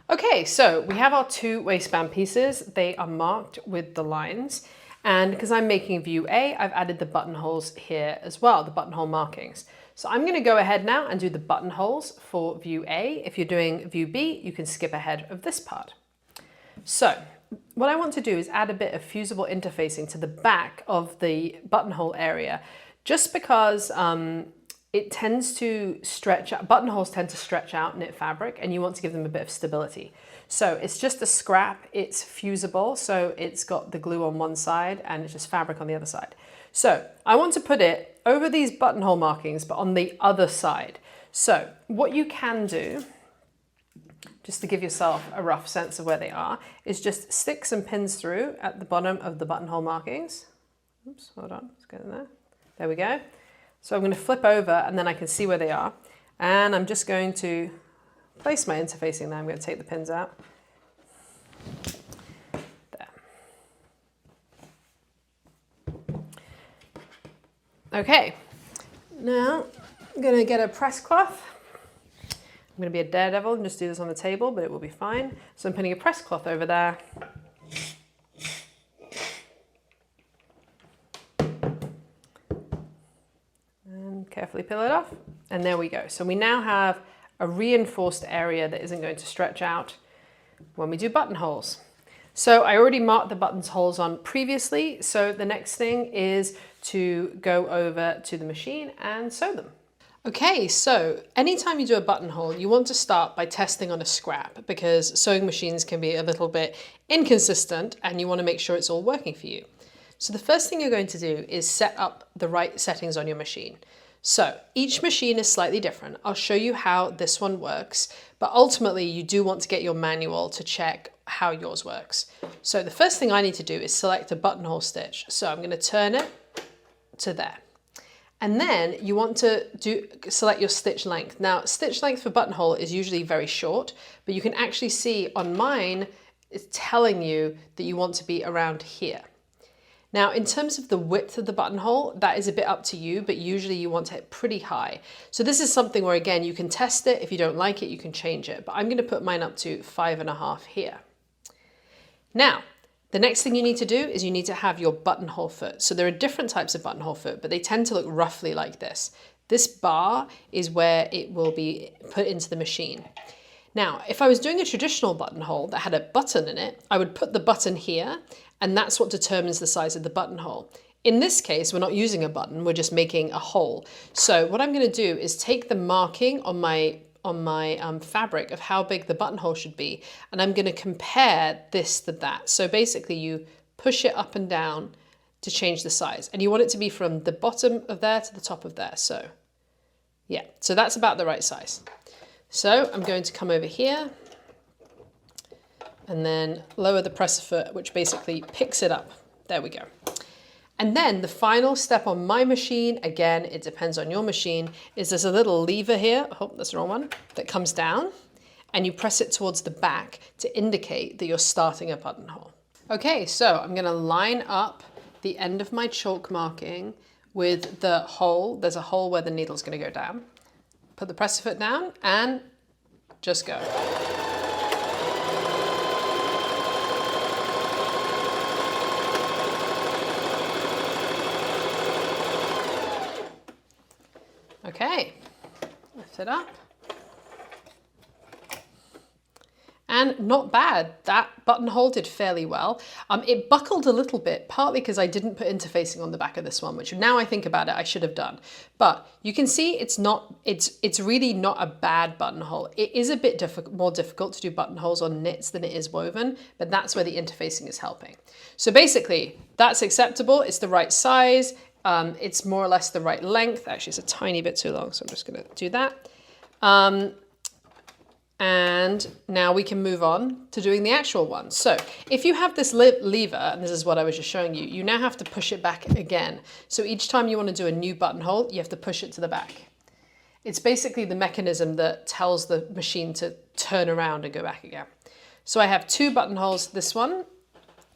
Okay, so we have our 2 waistband pieces. They are marked with the lines. And because I'm making view A, I've added the buttonholes here as well, the buttonhole markings. So I'm going to go ahead now and do the buttonholes for view A. If you're doing view B, you can skip ahead of this part. So what I want to do is add a bit of fusible interfacing to the back of the buttonhole area, just because it tends to stretch out, buttonholes tend to stretch out knit fabric, and you want to give them a bit of stability. So it's just a scrap, it's fusible, so it's got the glue on one side and it's just fabric on the other side. So I want to put it over these buttonhole markings, but on the other side. So what you can do, just to give yourself a rough sense of where they are, is just stick some pins through at the bottom of the buttonhole markings. Oops, hold on, let's get in there. There we go. So I'm going to flip over and then I can see where they are. And I'm just going to place my interfacing there. I'm going to take the pins out. There. Okay, now I'm going to get a press cloth. I'm going to be a daredevil and just do this on the table, but it will be fine. So I'm putting a press cloth over there. And carefully peel it off. And there we go. So we now have a reinforced area that isn't going to stretch out when we do buttonholes. So I already marked the buttonholes on previously. So the next thing is to go over to the machine and sew them. Okay, so anytime you do a buttonhole, you want to start by testing on a scrap, because sewing machines can be a little bit inconsistent and you want to make sure it's all working for you. So the first thing you're going to do is set up the right settings on your machine. So each machine is slightly different. I'll show you how this one works, but ultimately you do want to get your manual to check how yours works. So the first thing I need to do is select a buttonhole stitch. So I'm going to turn it to there. And then you want to select your stitch length. Now, stitch length for buttonhole is usually very short, but you can actually see on mine, it's telling you that you want to be around here. Now, in terms of the width of the buttonhole, that is a bit up to you, but usually you want it pretty high. So this is something where, again, you can test it. If you don't like it, you can change it. But I'm going to put mine up to 5.5 here. Now, the next thing you need to do is you need to have your buttonhole foot. So there are different types of buttonhole foot, but they tend to look roughly like this. This bar is where it will be put into the machine. Now, if I was doing a traditional buttonhole that had a button in it, I would put the button here, and that's what determines the size of the buttonhole. In this case, we're not using a button, we're just making a hole. So what I'm going to do is take the marking on my fabric of how big the buttonhole should be, and I'm going to compare this to that. So basically you push it up and down to change the size, and you want it to be from the bottom of there to the top of there. So yeah, so that's about the right size. So I'm going to come over here and then lower the presser foot, which basically picks it up. There we go. And then the final step on my machine, again, it depends on your machine, is there's a little lever here, oh, that's the wrong one, that comes down, and you press it towards the back to indicate that you're starting a buttonhole. Okay, so I'm going to line up the end of my chalk marking with the hole. There's a hole where the needle's going to go down. Put the presser foot down and just go. Okay, lift it up. And not bad, that buttonhole did fairly well. It buckled a little bit, partly because I didn't put interfacing on the back of this one, which now I think about it, I should have done. But you can see it's really not a bad buttonhole. It is a bit more difficult to do buttonholes on knits than it is woven, but that's where the interfacing is helping. So basically, that's acceptable, it's the right size, it's more or less the right length. Actually, it's a tiny bit too long, so I'm just gonna do that. And now we can move on to doing the actual one. So if you have this lever, and this is what I was just showing you, you now have to push it back again. So each time you want to do a new buttonhole, you have to push it to the back. It's basically the mechanism that tells the machine to turn around and go back again. So I have 2 buttonholes, this one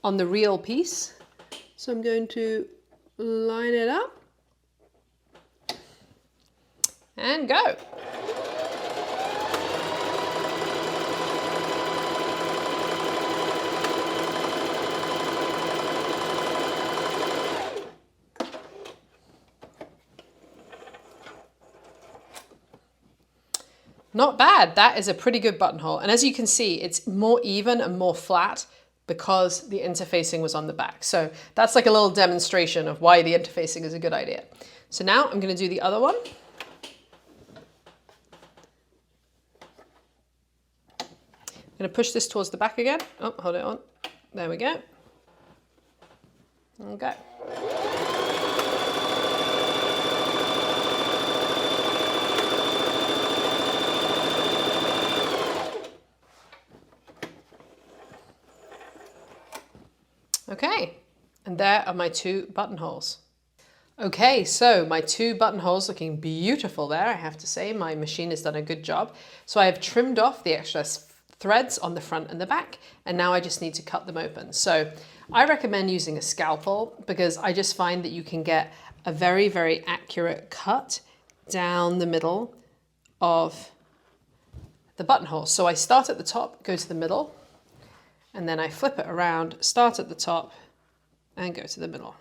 on the real piece. So I'm going to line it up and go. Not bad, that is a pretty good buttonhole. And as you can see, it's more even and more flat because the interfacing was on the back. So that's like a little demonstration of why the interfacing is a good idea. So now I'm going to do the other one. I'm going to push this towards the back again. Oh, hold it on. There we go. Okay. Okay, and there are my 2 buttonholes. Okay, so my 2 buttonholes looking beautiful there, I have to say. My machine has done a good job. So I have trimmed off the extra threads on the front and the back, and now I just need to cut them open. So I recommend using a scalpel because I just find that you can get a very, very accurate cut down the middle of the buttonhole. So I start at the top, go to the middle, and then I flip it around, start at the top, and go to the middle.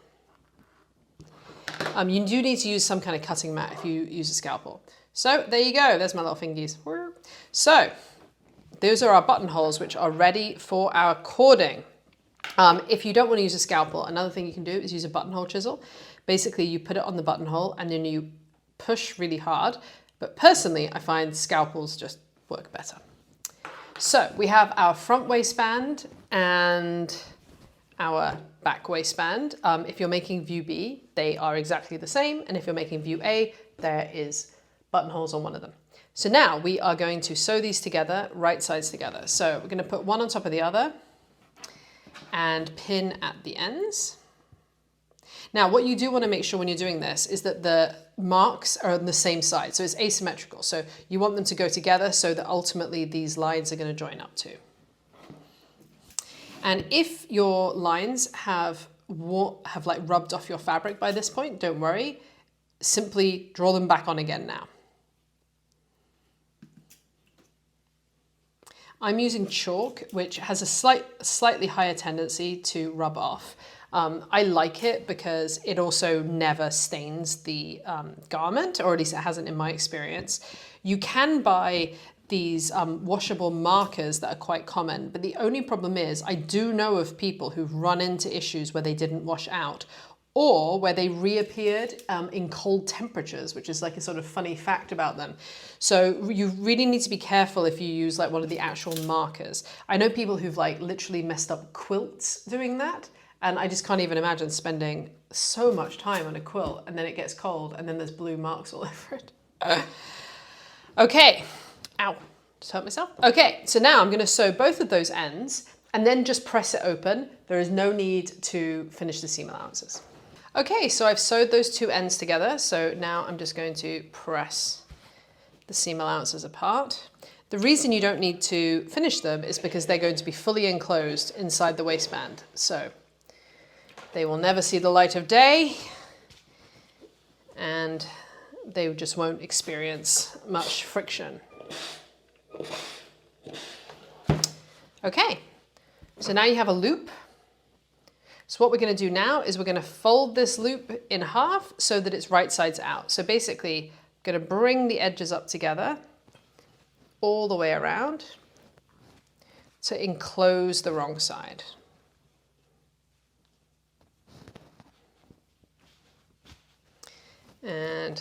You do need to use some kind of cutting mat if you use a scalpel. So there you go, there's my little fingies. So those are our buttonholes which are ready for our cording. If you don't want to use a scalpel, another thing you can do is use a buttonhole chisel. Basically, you put it on the buttonhole and then you push really hard. But personally, I find scalpels just work better. So we have our front waistband and our back waistband. If you're making view B, they are exactly the same. And if you're making view A, there is buttonholes on one of them. So now we are going to sew these together, right sides together. So we're going to put one on top of the other and pin at the ends. Now, what you do want to make sure when you're doing this is that the marks are on the same side. So it's asymmetrical. So you want them to go together so that ultimately these lines are going to join up too. And if your lines have like rubbed off your fabric by this point, don't worry. Simply draw them back on again now. I'm using chalk, which has a slightly higher tendency to rub off. I like it because it also never stains the garment, or at least it hasn't in my experience. You can buy these washable markers that are quite common, but the only problem is I do know of people who've run into issues where they didn't wash out or where they reappeared in cold temperatures, which is like a sort of funny fact about them. So you really need to be careful if you use like one of the actual markers. I know people who've like literally messed up quilts doing that. And I just can't even imagine spending so much time on a quilt and then it gets cold and then there's blue marks all over it. Okay, ow, just hurt myself. Okay, so now I'm gonna sew both of those ends and then just press it open. There is no need to finish the seam allowances. Okay, so I've sewed those 2 ends together. So now I'm just going to press the seam allowances apart. The reason you don't need to finish them is because they're going to be fully enclosed inside the waistband. So they will never see the light of day and they just won't experience much friction. Okay, so now you have a loop. So what we're going to do now is we're going to fold this loop in half so that it's right sides out. So basically, I'm going to bring the edges up together all the way around to enclose the wrong side. And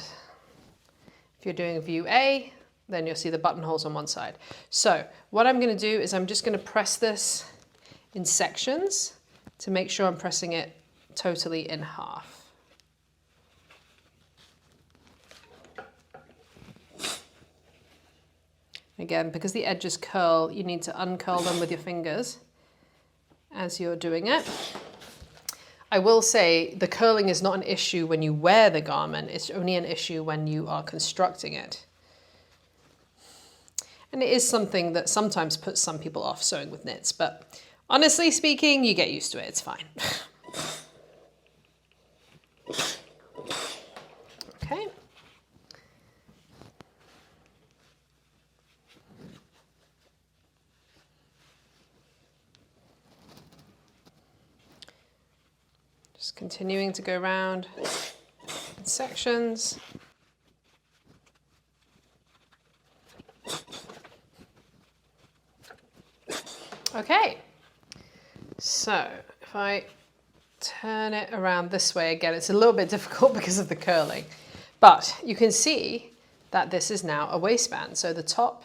if you're doing view A, then you'll see the buttonholes on one side. So what I'm going to do is I'm just going to press this in sections to make sure I'm pressing it totally in half. Again, because the edges curl, you need to uncurl them with your fingers as you're doing it. I will say the curling is not an issue when you wear the garment, it's only an issue when you are constructing it. And it is something that sometimes puts some people off sewing with knits, but honestly speaking, you get used to it, it's fine. Okay. Just continuing to go around in sections. Okay, so if I turn it around this way again, it's a little bit difficult because of the curling, but you can see that this is now a waistband. So the top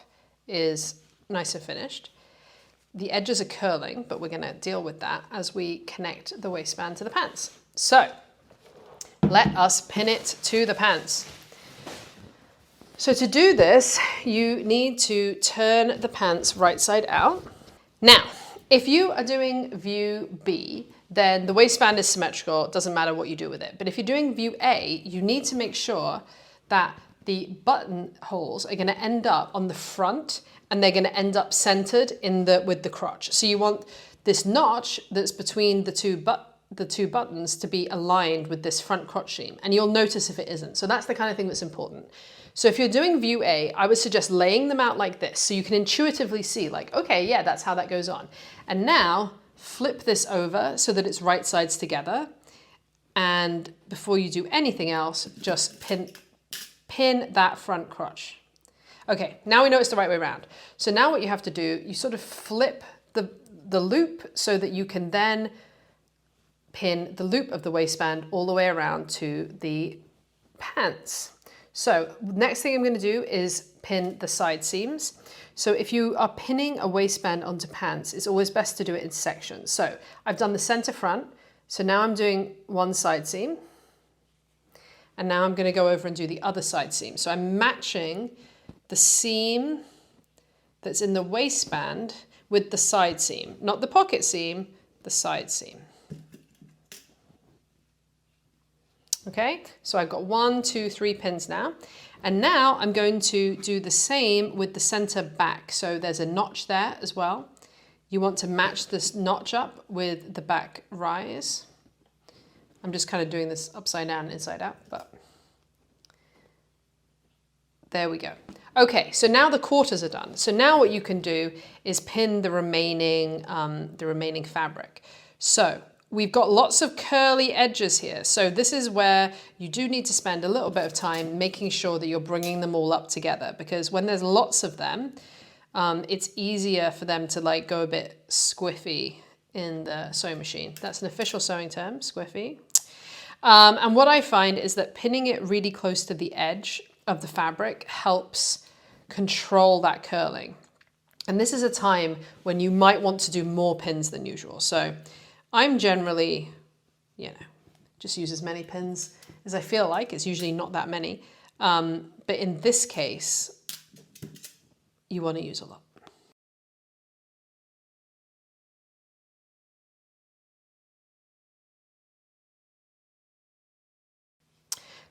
is nice and finished. The edges are curling, but we're going to deal with that as we connect the waistband to the pants. So let us pin it to the pants. So to do this, you need to turn the pants right side out. Now, if you are doing view B, then the waistband is symmetrical. It doesn't matter what you do with it. But if you're doing view A, you need to make sure that the buttonholes are going to end up on the front and they're going to end up centered with the crotch. So you want this notch that's between the two buttons to be aligned with this front crotch seam. And you'll notice if it isn't. So that's the kind of thing that's important. So if you're doing view A, I would suggest laying them out like this so you can intuitively see like, okay, yeah, that's how that goes on. And now flip this over so that it's right sides together. And before you do anything else, just pin that front crotch. Okay, now we know it's the right way around. So now what you have to do, you sort of flip the loop so that you can then pin the loop of the waistband all the way around to the pants. So next thing I'm going to do is pin the side seams. So if you are pinning a waistband onto pants, it's always best to do it in sections. So I've done the center front. So now I'm doing one side seam. And now I'm going to go over and do the other side seam. So I'm matching the seam that's in the waistband with the side seam, not the pocket seam, the side seam. Okay, so I've got 1, 2, 3 pins now. And now I'm going to do the same with the center back. So there's a notch there as well. You want to match this notch up with the back rise. I'm just kind of doing this upside down and inside out, but there we go. Okay, so now the quarters are done. So now what you can do is pin the remaining fabric. So we've got lots of curly edges here. So this is where you do need to spend a little bit of time making sure that you're bringing them all up together, because when there's lots of them, it's easier for them to like go a bit squiffy in the sewing machine. That's an official sewing term, squiffy. And what I find is that pinning it really close to the edge of the fabric helps control that curling. And this is a time when you might want to do more pins than usual. So I'm generally, just use as many pins as I feel like. It's usually not that many. But in this case, you want to use a lot.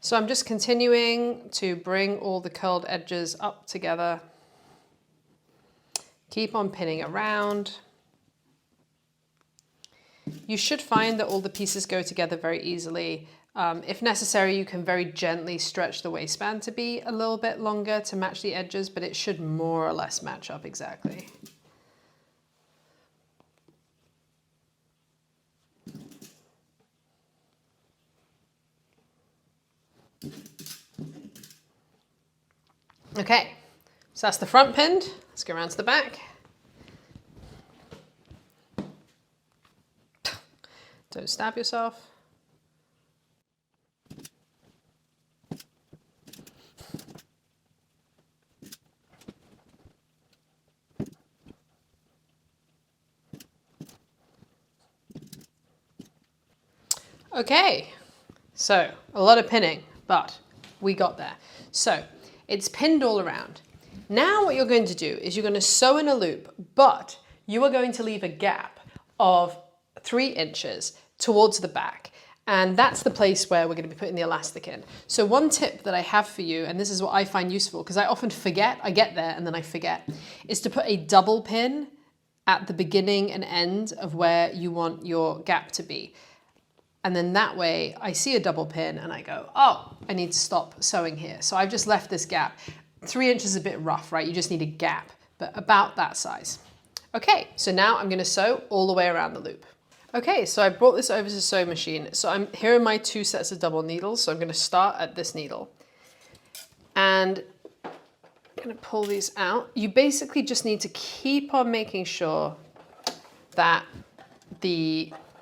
So I'm just continuing to bring all the curled edges up together. Keep on pinning around. You should find that all the pieces go together very easily. If necessary, you can very gently stretch the waistband to be a little bit longer to match the edges, but it should more or less match up exactly. Okay, so that's the front pinned. Let's go around to the back. Don't stab yourself. Okay, so a lot of pinning, but we got there. So it's pinned all around. Now what you're going to do is you're going to sew in a loop, but you are going to leave a gap of 3 inches towards the back. And that's the place where we're going to be putting the elastic in. So one tip that I have for you, and this is what I find useful, because I often forget, I get there and then I forget, is to put a double pin at the beginning and end of where you want your gap to be. And then that way I see a double pin and I go, oh, I need to stop sewing here. So I've just left this gap. 3 inches is a bit rough, right? You just need a gap, but about that size. Okay, so now I'm gonna sew all the way around the loop. Okay, so I brought this over to the sewing machine. So here are my 2 sets of double needles. So I'm gonna start at this needle. And I'm gonna pull these out. You basically just need to keep on making sure that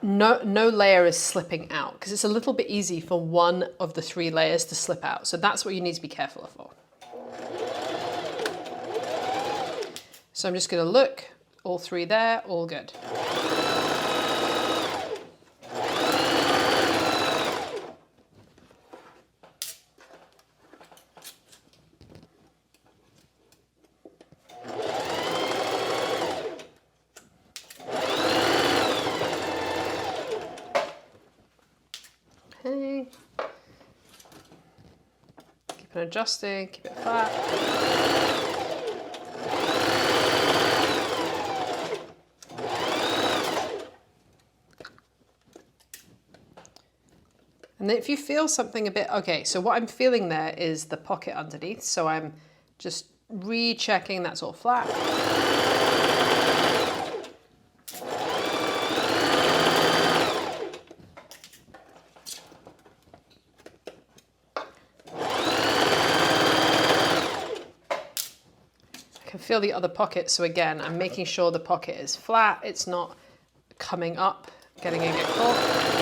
no layer is slipping out, because it's a little bit easy for one of the 3 layers to slip out. So that's what you need to be careful of. So I'm just going to look, all 3 there, all good. Okay. Keep on adjusting, keep it flat. And if you feel something a bit, okay, so what I'm feeling there is the pocket underneath. So I'm just rechecking that's all flat. I can feel the other pocket. So again, I'm making sure the pocket is flat. It's not coming up, getting it caught.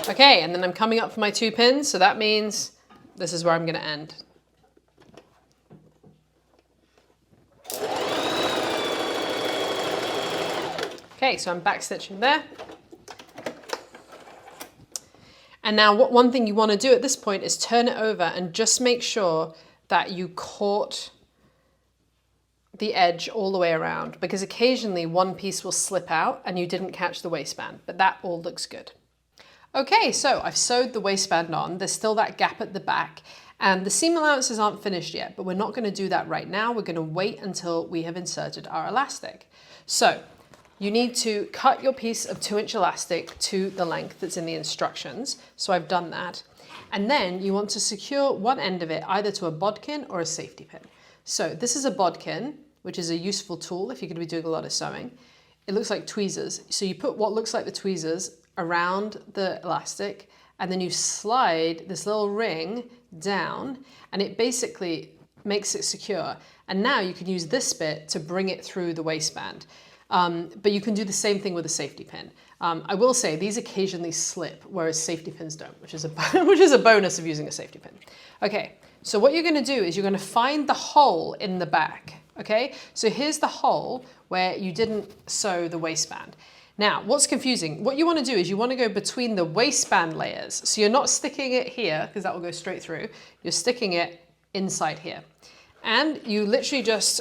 Okay, and then I'm coming up for my 2 pins, so that means this is where I'm going to end. Okay, so I'm back stitching there. And now one thing you want to do at this point is turn it over and just make sure that you caught the edge all the way around, because occasionally one piece will slip out and you didn't catch the waistband, but that all looks good. Okay, so I've sewed the waistband on. There's still that gap at the back, and the seam allowances aren't finished yet, but we're not going to do that right now. We're going to wait until we have inserted our elastic. So you need to cut your piece of 2-inch elastic to the length that's in the instructions. So I've done that. And then you want to secure one end of it either to a bodkin or a safety pin. So this is a bodkin, which is a useful tool if you're going to be doing a lot of sewing. It looks like tweezers. So you put what looks like the tweezers around the elastic, and then you slide this little ring down, and it basically makes it secure. And now you can use this bit to bring it through the waistband. But you can do the same thing with a safety pin. I will say these occasionally slip, whereas safety pins don't, which is a bonus of using a safety pin. Okay, so what you're going to do is you're going to find the hole in the back. Okay, so here's the hole where you didn't sew the waistband. Now, what's confusing? What you want to do is you want to go between the waistband layers. So you're not sticking it here, because that will go straight through. You're sticking it inside here. And you literally just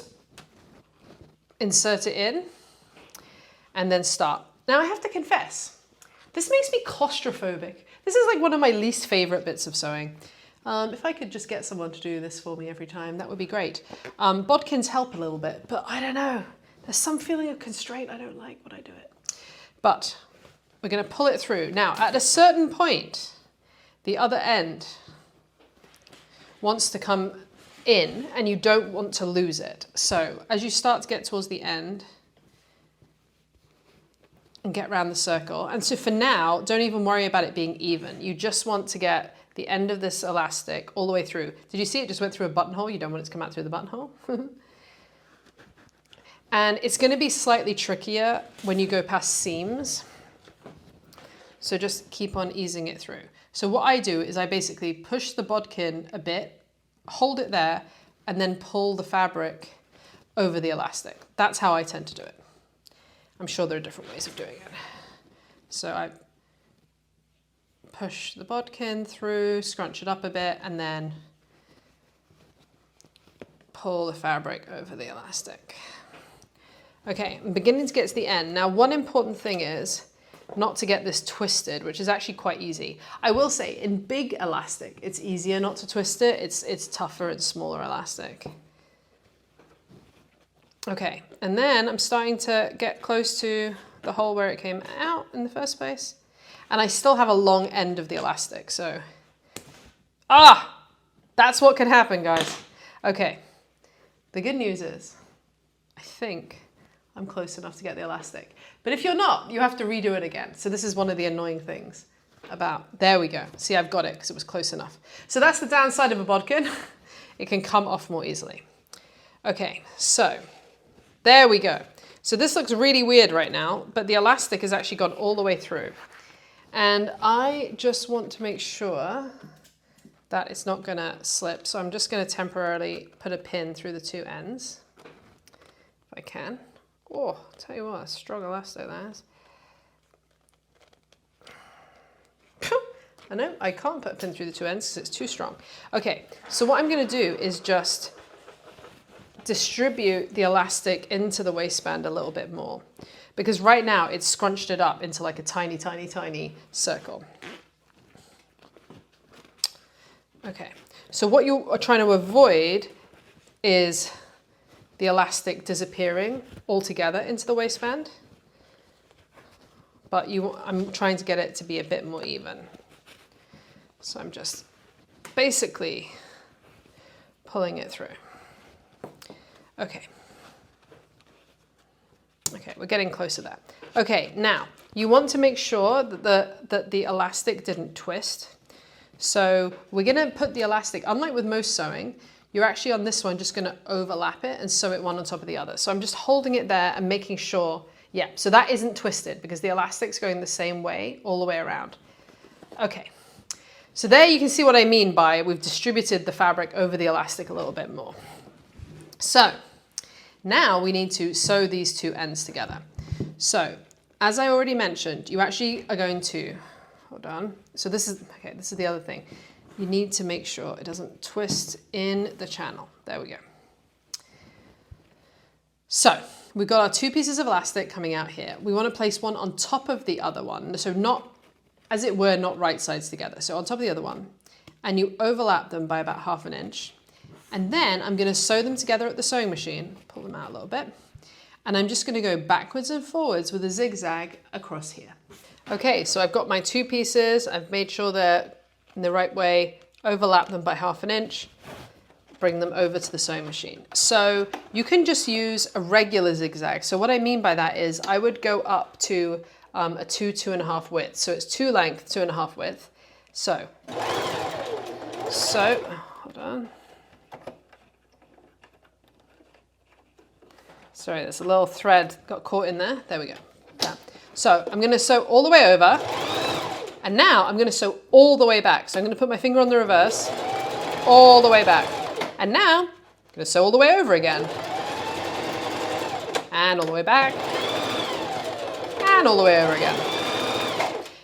insert it in and then start. Now, I have to confess, this makes me claustrophobic. This is like one of my least favorite bits of sewing. If I could just get someone to do this for me every time, that would be great. Bodkins help a little bit, but I don't know. There's some feeling of constraint I don't like when I do it. But we're going to pull it through. Now, at a certain point, the other end wants to come in and you don't want to lose it. So as you start to get towards the end and get around the circle, and so for now, don't even worry about it being even. You just want to get the end of this elastic all the way through. Did you see it just went through a buttonhole? You don't want it to come out through the buttonhole. And it's going to be slightly trickier when you go past seams. So just keep on easing it through. So what I do is I basically push the bodkin a bit, hold it there, and then pull the fabric over the elastic. That's how I tend to do it. I'm sure there are different ways of doing it. So I push the bodkin through, scrunch it up a bit, and then pull the fabric over the elastic. Okay, I'm beginning to get to the end. Now, one important thing is not to get this twisted, which is actually quite easy. I will say, in big elastic, it's easier not to twist it. It's tougher in smaller elastic. Okay, and then I'm starting to get close to the hole where it came out in the first place. And I still have a long end of the elastic, so... That's what can happen, guys. Okay, the good news is, I think I'm close enough to get the elastic. But if you're not, you have to redo it again. So this is one of the annoying things about, there we go. See, I've got it because it was close enough. So that's the downside of a bodkin. It can come off more easily. Okay, so there we go. So this looks really weird right now, but the elastic has actually gone all the way through. And I just want to make sure that it's not gonna slip. So I'm just gonna temporarily put a pin through the two ends, if I can. Oh, I'll tell you what, a strong elastic that is. I know, I can't put a pin through the two ends because it's too strong. Okay, so what I'm gonna do is just distribute the elastic into the waistband a little bit more, because right now it's scrunched it up into like a tiny, tiny, tiny circle. Okay, so what you are trying to avoid is the elastic disappearing altogether into the waistband, but I'm trying to get it to be a bit more even. So I'm just basically pulling it through. Okay. Okay, we're getting close to that. Okay, now you want to make sure that the elastic didn't twist. So we're gonna put the elastic, unlike with most sewing, you're actually on this one just gonna overlap it and sew it one on top of the other. So I'm just holding it there and making sure, yeah, so that isn't twisted because the elastic's going the same way all the way around. Okay, so there you can see what I mean by we've distributed the fabric over the elastic a little bit more. So now we need to sew these two ends together. So as I already mentioned, you actually are going to, hold on. So this is the other thing. You need to make sure it doesn't twist in the channel. There we go. So we've got our two pieces of elastic coming out here. We want to place one on top of the other one. So not, as it were, not right sides together. So on top of the other one, and you overlap them by about 1/2 inch. And then I'm going to sew them together at the sewing machine, pull them out a little bit. And I'm just going to go backwards and forwards with a zigzag across here. Okay, so I've got my two pieces. I've made sure they're in the right way, overlap them by 1/2 inch, bring them over to the sewing machine. So you can just use a regular zigzag. So what I mean by that is I would go up to a 2.5 width. So it's 2 length, 2.5 width. So, hold on. Sorry, there's a little thread got caught in there. There we go. That. So I'm going to sew all the way over. And now I'm going to sew all the way back. So I'm going to put my finger on the reverse, all the way back. And now I'm going to sew all the way over again. And all the way back. And all the way over again.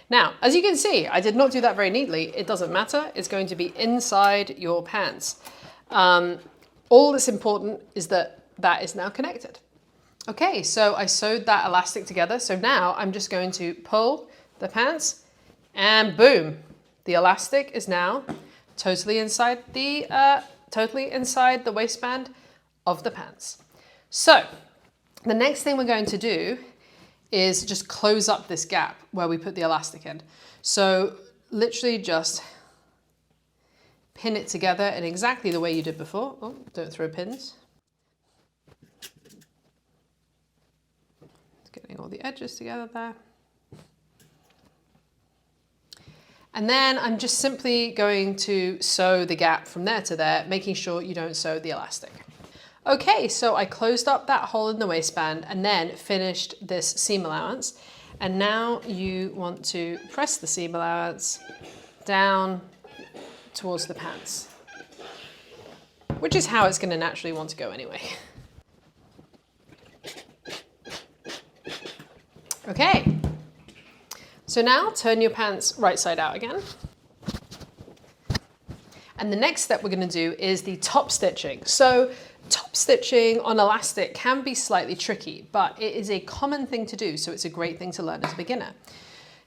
Now, as you can see, I did not do that very neatly. It doesn't matter. It's going to be inside your pants. All that's important is that that is now connected. Okay, so I sewed that elastic together. So now I'm just going to pull the pants and boom, the elastic is now totally inside the waistband of the pants. So The next thing we're going to do is just close up this gap where we put the elastic in. So literally just pin it together in exactly the way you did before. Oh, don't throw pins. Getting all the edges together there. And then I'm just simply going to sew the gap from there to there, making sure you don't sew the elastic. Okay, so I closed up that hole in the waistband and then finished this seam allowance. And now you want to press the seam allowance down towards the pants, which is how it's going to naturally want to go anyway. Okay, so now turn your pants right side out again. And the next step we're going to do is the top stitching. So top stitching on elastic can be slightly tricky, but it is a common thing to do, so it's a great thing to learn as a beginner.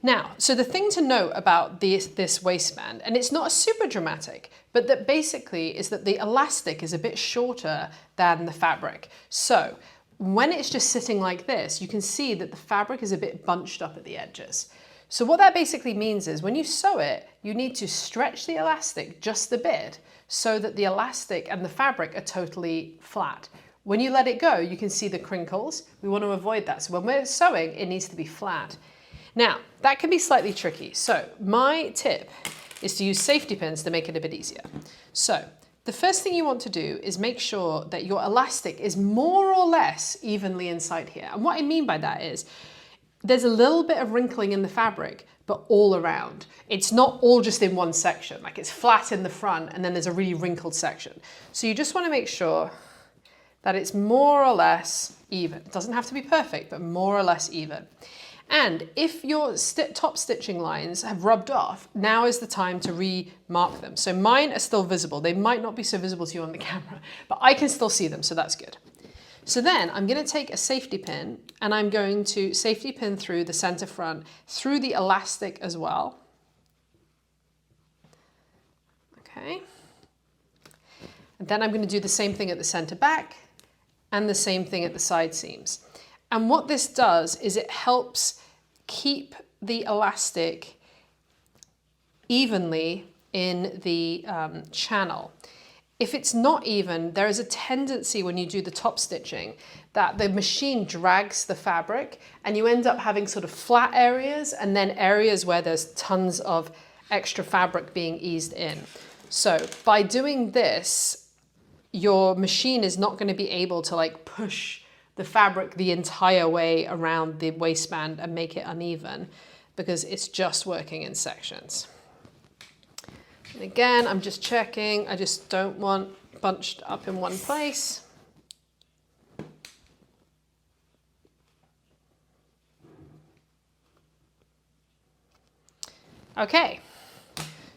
Now, so the thing to note about this waistband, and it's not super dramatic, but that basically is that the elastic is a bit shorter than the fabric. So when it's just sitting like this, you can see that the fabric is a bit bunched up at the edges. So what that basically means is when you sew it, you need to stretch the elastic just a bit so that the elastic and the fabric are totally flat. When you let it go, you can see the crinkles. We want to avoid that. So when we're sewing, it needs to be flat. Now, that can be slightly tricky. So my tip is to use safety pins to make it a bit easier. So the first thing you want to do is make sure that your elastic is more or less evenly inside here. And what I mean by that is there's a little bit of wrinkling in the fabric, but all around. It's not all just in one section, like it's flat in the front and then there's a really wrinkled section. So you just want to make sure that it's more or less even. It doesn't have to be perfect, but more or less even. And if your top stitching lines have rubbed off, now is the time to remark them. So mine are still visible. They might not be so visible to you on the camera, but I can still see them, so that's good. So then I'm going to take a safety pin and I'm going to safety pin through the center front, through the elastic as well. Okay. And then I'm going to do the same thing at the center back and the same thing at the side seams. And what this does is it helps keep the elastic evenly in the channel. If it's not even, there is a tendency when you do the top stitching that the machine drags the fabric and you end up having sort of flat areas and then areas where there's tons of extra fabric being eased in. So by doing this, your machine is not going to be able to like push the fabric the entire way around the waistband and make it uneven because it's just working in sections. And again, I'm just checking. I just don't want bunched up in one place. Okay,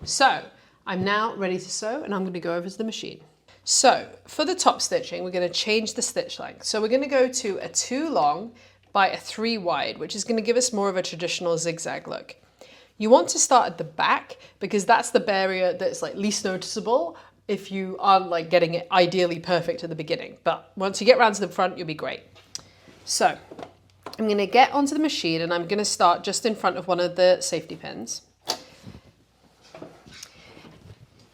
so I'm now ready to sew and I'm going to go over to the machine. So for the top stitching, we're going to change the stitch length. So we're going to go to a 2 long by a 3 wide, which is going to give us more of a traditional zigzag look. You want to start at the back because that's the area that's like least noticeable if you aren't like getting it ideally perfect at the beginning. But once you get around to the front, you'll be great. So I'm going to get onto the machine and I'm going to start just in front of one of the safety pins.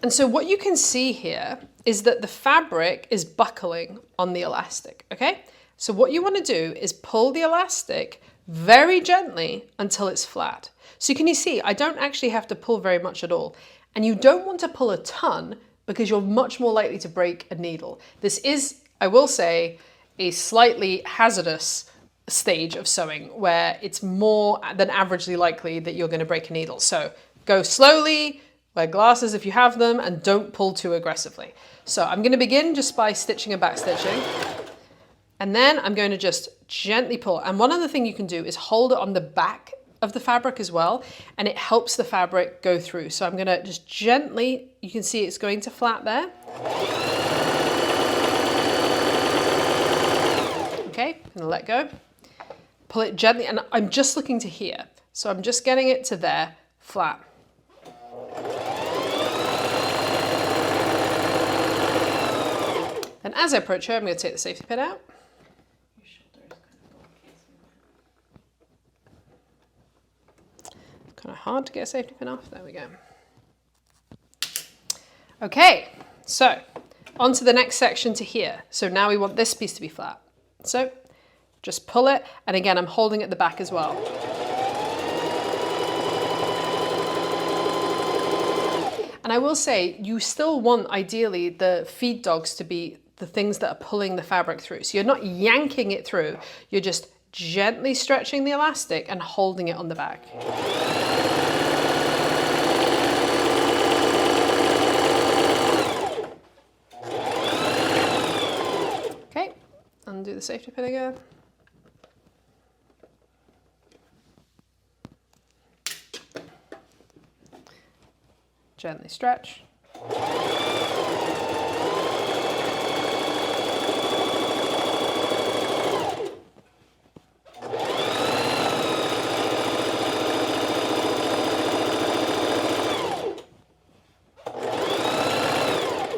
And so what you can see here is that the fabric is buckling on the elastic, okay? So what you want to do is pull the elastic very gently until it's flat. So can you see, I don't actually have to pull very much at all. And you don't want to pull a ton because you're much more likely to break a needle. This is, I will say, a slightly hazardous stage of sewing where it's more than averagely likely that you're going to break a needle. So go slowly, wear glasses if you have them, and don't pull too aggressively. So I'm going to begin just by stitching and back stitching. And then I'm going to just gently pull. And one other thing you can do is hold it on the back of the fabric as well, and it helps the fabric go through. So I'm going to just gently, you can see it's going to flat there. Okay, I'm going to let go. Pull it gently, and I'm just looking to here. So I'm just getting it to there, flat. And as I approach her, I'm going to take the safety pin out. Your shoulder is Kind of hard to get a safety pin off. There we go. Okay, so on to the next section to here. So now we want this piece to be flat. So just pull it, and again, I'm holding at the back as well. And I will say, you still want, ideally, the feed dogs to be the things that are pulling the fabric through. So you're not yanking it through, you're just gently stretching the elastic and holding it on the back. Okay, undo the safety pin again. Gently stretch.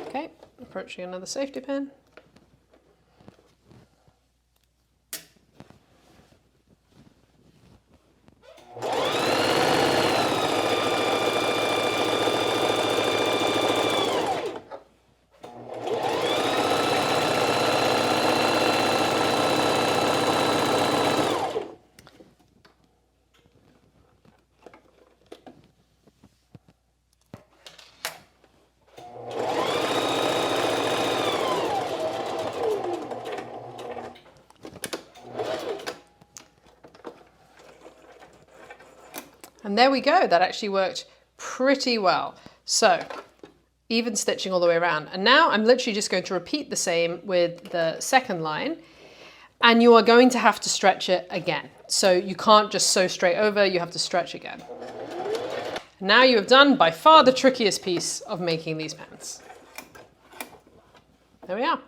Okay, approaching another safety pin. And there we go, that actually worked pretty well. So, even stitching all the way around. And now I'm literally just going to repeat the same with the second line, and you are going to have to stretch it again. So you can't just sew straight over, you have to stretch again. Now you have done by far the trickiest piece of making these pants. There we are.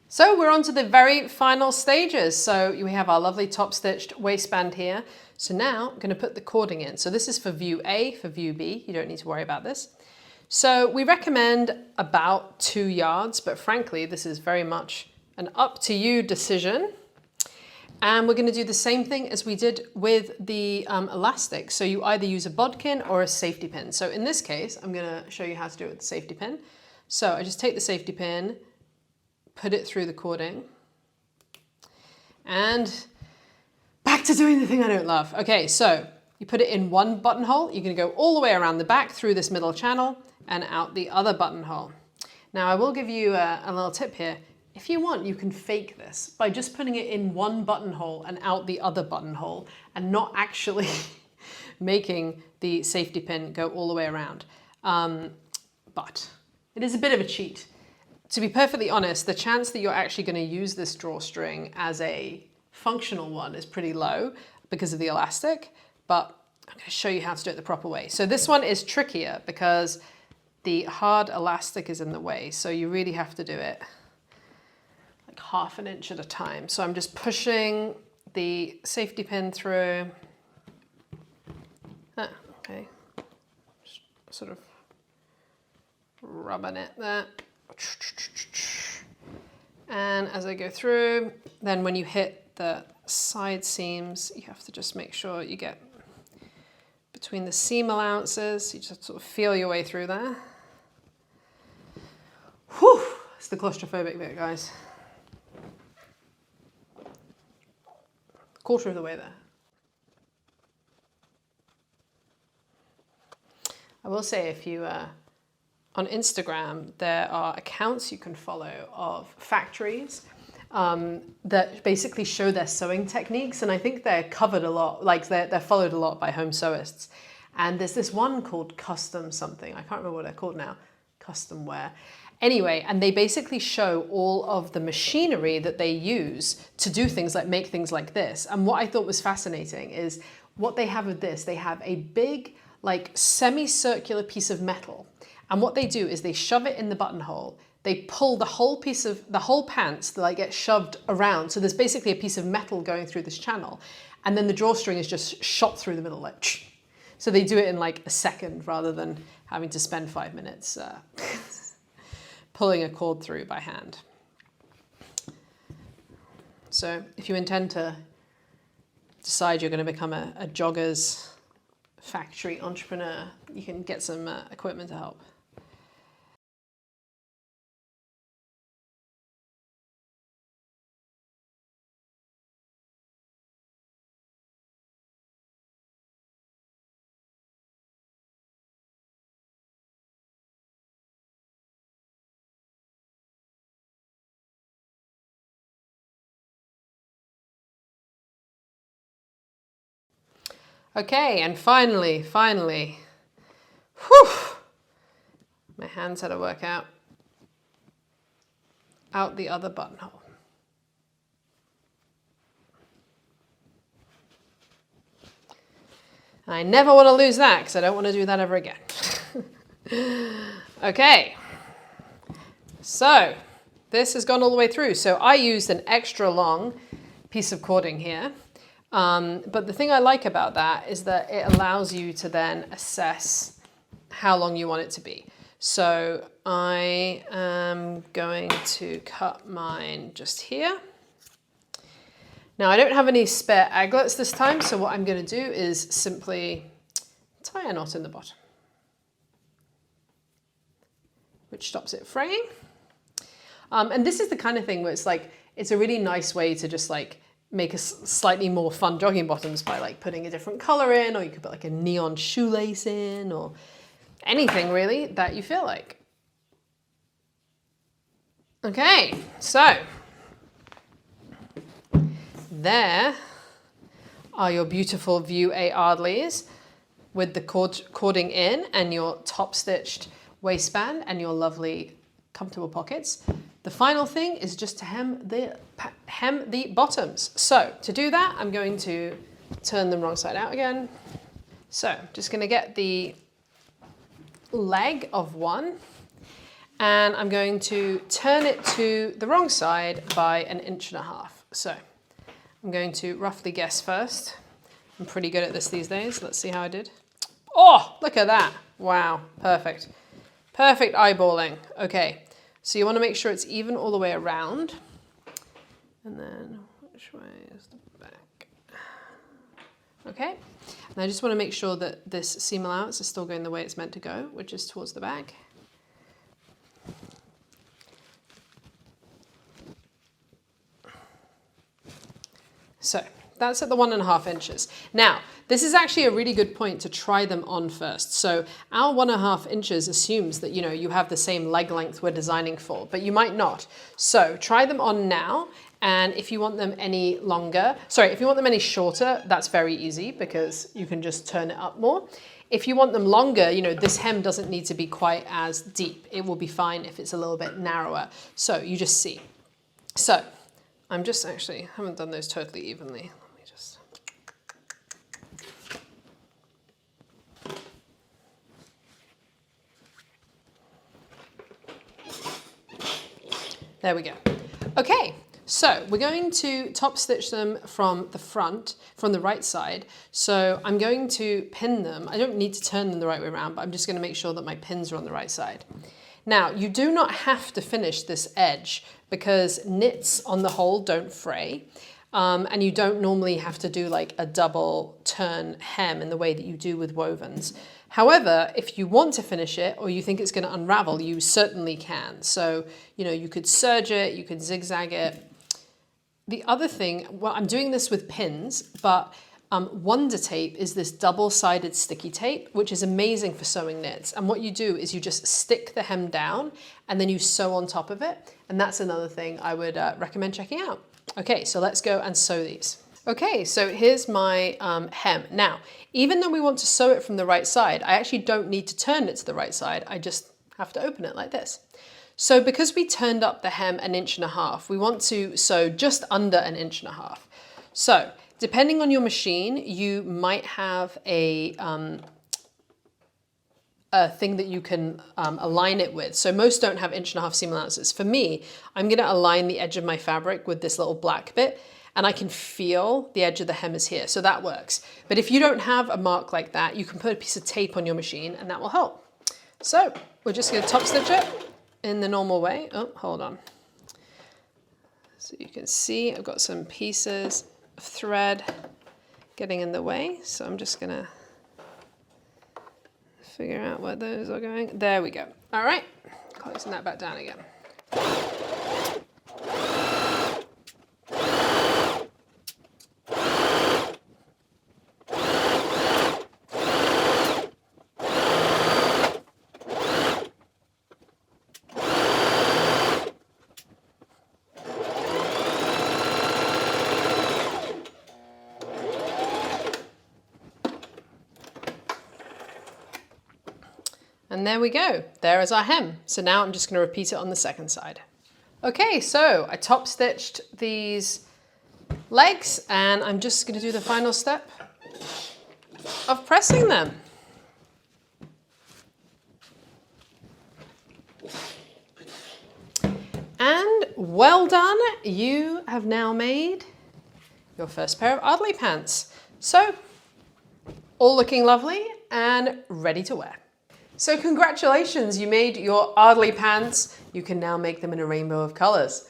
So we're on to the very final stages. So we have our lovely top stitched waistband here. So now I'm going to put the cording in. So this is for view A, for view B. You don't need to worry about this. So we recommend about 2 yards, but frankly, this is very much an up to you decision. And we're going to do the same thing as we did with the elastic. So you either use a bodkin or a safety pin. So in this case, I'm going to show you how to do it with the safety pin. So I just take the safety pin, put it through the cording, and back to doing the thing I don't love. Okay, so you put it in one buttonhole. You're going to go all the way around the back through this middle channel and out the other buttonhole. Now I will give you a little tip here. If you want, you can fake this by just putting it in one buttonhole and out the other buttonhole and not actually making the safety pin go all the way around. But it is a bit of a cheat. To be perfectly honest, the chance that you're actually going to use this drawstring as a functional one is pretty low because of the elastic, but I'm going to show you how to do it the proper way. So this one is trickier because the hard elastic is in the way, so you really have to do it like 1/2 inch at a time. So I'm just pushing the safety pin through. Okay, just sort of rubbing it there. And as I go through, then when you hit the side seams, you have to just make sure you get between the seam allowances. You just sort of feel your way through there. Whew, it's the claustrophobic bit, guys. 1/4 of the way there. I will say, if you on Instagram, there are accounts you can follow of factories that basically show their sewing techniques, and I think they're covered a lot, like they're followed a lot by home sewists. And there's this one called Custom something, I can't remember what they're called now, Custom Wear. Anyway, and they basically show all of the machinery that they use to do things like make things like this. And what I thought was fascinating is what they have with this. They have a big, like semicircular piece of metal. And what they do is they shove it in the buttonhole. They pull the whole piece of, the whole pants that like get shoved around. So there's basically a piece of metal going through this channel. And then the drawstring is just shot through the middle like, so they do it in like a second rather than having to spend 5 minutes pulling a cord through by hand. So if you intend to decide you're going to become a jogger's factory entrepreneur, you can get some equipment to help. Okay, and finally, whew, my hands had to work out the other buttonhole. And I never want to lose that because I don't want to do that ever again. Okay, so this has gone all the way through. So I used an extra long piece of cording here. But the thing I like about that is that it allows you to then assess how long you want it to be. So I am going to cut mine just here. Now I don't have any spare aglets this time, so what I'm going to do is simply tie a knot in the bottom, which stops it fraying. And this is the kind of thing where it's like, it's a really nice way to just like make a slightly more fun jogging bottoms by like putting a different color in, or you could put like a neon shoelace in, or anything really that you feel like. Okay, so there are your beautiful View 8 Ardleys with the cording in and your top stitched waistband and your lovely comfortable pockets. The final thing is just to hem the bottoms. So to do that, I'm going to turn them wrong side out again. So I'm just going to get the leg of one and I'm going to turn it to the wrong side by 1.5 inches. So I'm going to roughly guess first. I'm pretty good at this these days. Let's see how I did. Oh, look at that. Wow, perfect. Perfect eyeballing. Okay. So you want to make sure it's even all the way around. And then which way is the back? Okay. And I just want to make sure that this seam allowance is still going the way it's meant to go, which is towards the back. So that's at the 1.5 inches. Now, this is actually a really good point to try them on first. So our 1.5 inches assumes that, you know, you have the same leg length we're designing for, but you might not. So try them on now. And if you want them any longer, if you want them any shorter, that's very easy because you can just turn it up more. If you want them longer, you know, this hem doesn't need to be quite as deep. It will be fine if it's a little bit narrower. So you just see. So I'm just actually, haven't done those totally evenly. There we go. Okay, so we're going to top stitch them from the front, from the right side. So I'm going to pin them. I don't need to turn them the right way around, but I'm just going to make sure that my pins are on the right side. Now, you do not have to finish this edge because knits on the whole don't fray. And you don't normally have to do like a double turn hem in the way that you do with wovens. However, if you want to finish it or you think it's going to unravel, you certainly can. So, you know, you could serge it, you could zigzag it. The other thing, well, I'm doing this with pins, but Wonder Tape is this double-sided sticky tape, which is amazing for sewing knits. And what you do is you just stick the hem down and then you sew on top of it. And that's another thing I would recommend checking out. Okay, so let's go and sew these. Okay, so here's my hem. Now, even though we want to sew it from the right side, I actually don't need to turn it to the right side. I just have to open it like this. So because we turned up the hem 1.5 inches, we want to sew just under 1.5 inches. So depending on your machine, you might have a thing that you can align it with. So most don't have 1.5 inch seam allowances. For me, I'm gonna align the edge of my fabric with this little black bit and I can feel the edge of the hem is here, so that works. But if you don't have a mark like that, you can put a piece of tape on your machine and that will help. So we're just gonna top stitch it in the normal way. Oh, hold on. So you can see I've got some pieces of thread getting in the way, so I'm just gonna figure out where those are going. There we go. All right, closing that back down again. And there we go. There is our hem. So now I'm just going to repeat it on the second side. Okay, so I top stitched these legs and I'm just going to do the final step of pressing them. And well done. You have now made your first pair of Ardley pants. So all looking lovely and ready to wear. So congratulations, you made your Ardley pants. You can now make them in a rainbow of colors.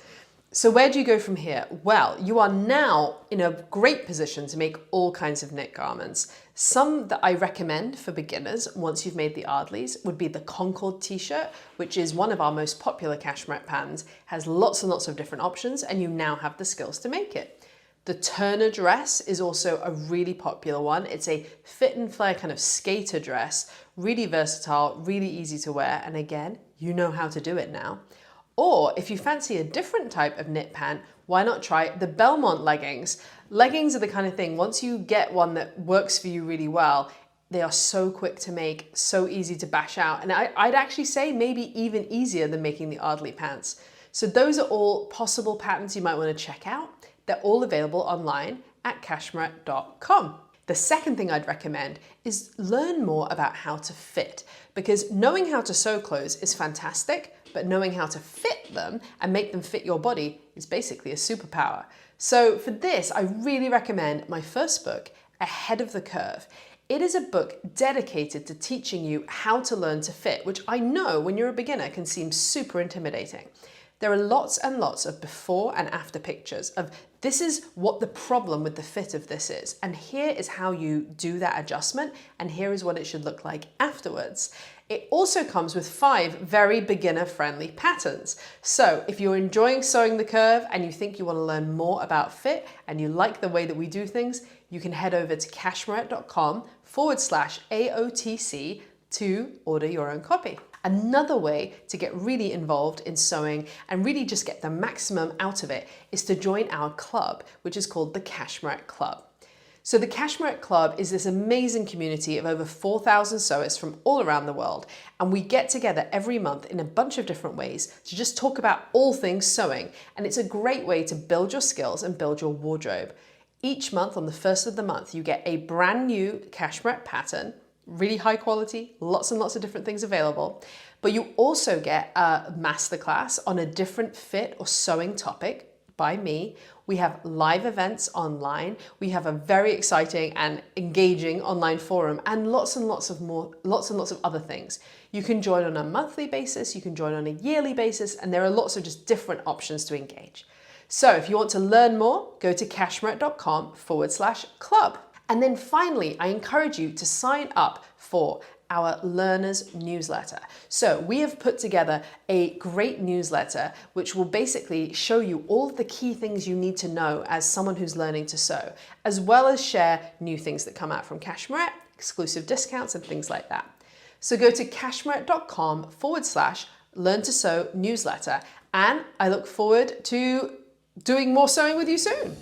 So where do you go from here? Well, you are now in a great position to make all kinds of knit garments. Some that I recommend for beginners once you've made the Ardleys would be the Concord t-shirt, which is one of our most popular Cashmerette patterns, has lots and lots of different options, and you now have the skills to make it. The Turner dress is also a really popular one. It's a fit and flare kind of skater dress, really versatile, really easy to wear, and again, you know how to do it now. Or if you fancy a different type of knit pant, why not try the Belmont leggings? Leggings are the kind of thing, once you get one that works for you really well, they are so quick to make, so easy to bash out, and I'd actually say maybe even easier than making the Ardley pants. So those are all possible patterns you might want to check out. They're all available online at cashmerette.com. The second thing I'd recommend is learn more about how to fit, because knowing how to sew clothes is fantastic, but knowing how to fit them and make them fit your body is basically a superpower. So for this, I really recommend my first book, Ahead of the Curve. It is a book dedicated to teaching you how to learn to fit, which I know when you're a beginner can seem super intimidating. There are lots and lots of before and after pictures of this is what the problem with the fit of this is, and here is how you do that adjustment, and here is what it should look like afterwards. It also comes with 5 very beginner-friendly patterns. So if you're enjoying Sewing the Curve and you think you want to learn more about fit and you like the way that we do things, you can head over to cashmerette.com/AOTC to order your own copy. Another way to get really involved in sewing and really just get the maximum out of it is to join our club, which is called the Cashmerette Club. So the Cashmerette Club is this amazing community of over 4,000 sewers from all around the world, and we get together every month in a bunch of different ways to just talk about all things sewing, and it's a great way to build your skills and build your wardrobe. Each month on the first of the month you get a brand new Cashmerette pattern, really high quality, lots and lots of different things available, but you also get a masterclass on a different fit or sewing topic by me. We have live events online. We have a very exciting and engaging online forum and lots of other things. You can join on a monthly basis, you can join on a yearly basis, and there are lots of just different options to engage. So if you want to learn more, go to cashmerette.com/club. And then finally, I encourage you to sign up for our learners newsletter. So we have put together a great newsletter which will basically show you all of the key things you need to know as someone who's learning to sew, as well as share new things that come out from Cashmerette, exclusive discounts and things like that. So go to cashmerette.com/learn to sew newsletter, and I look forward to doing more sewing with you soon.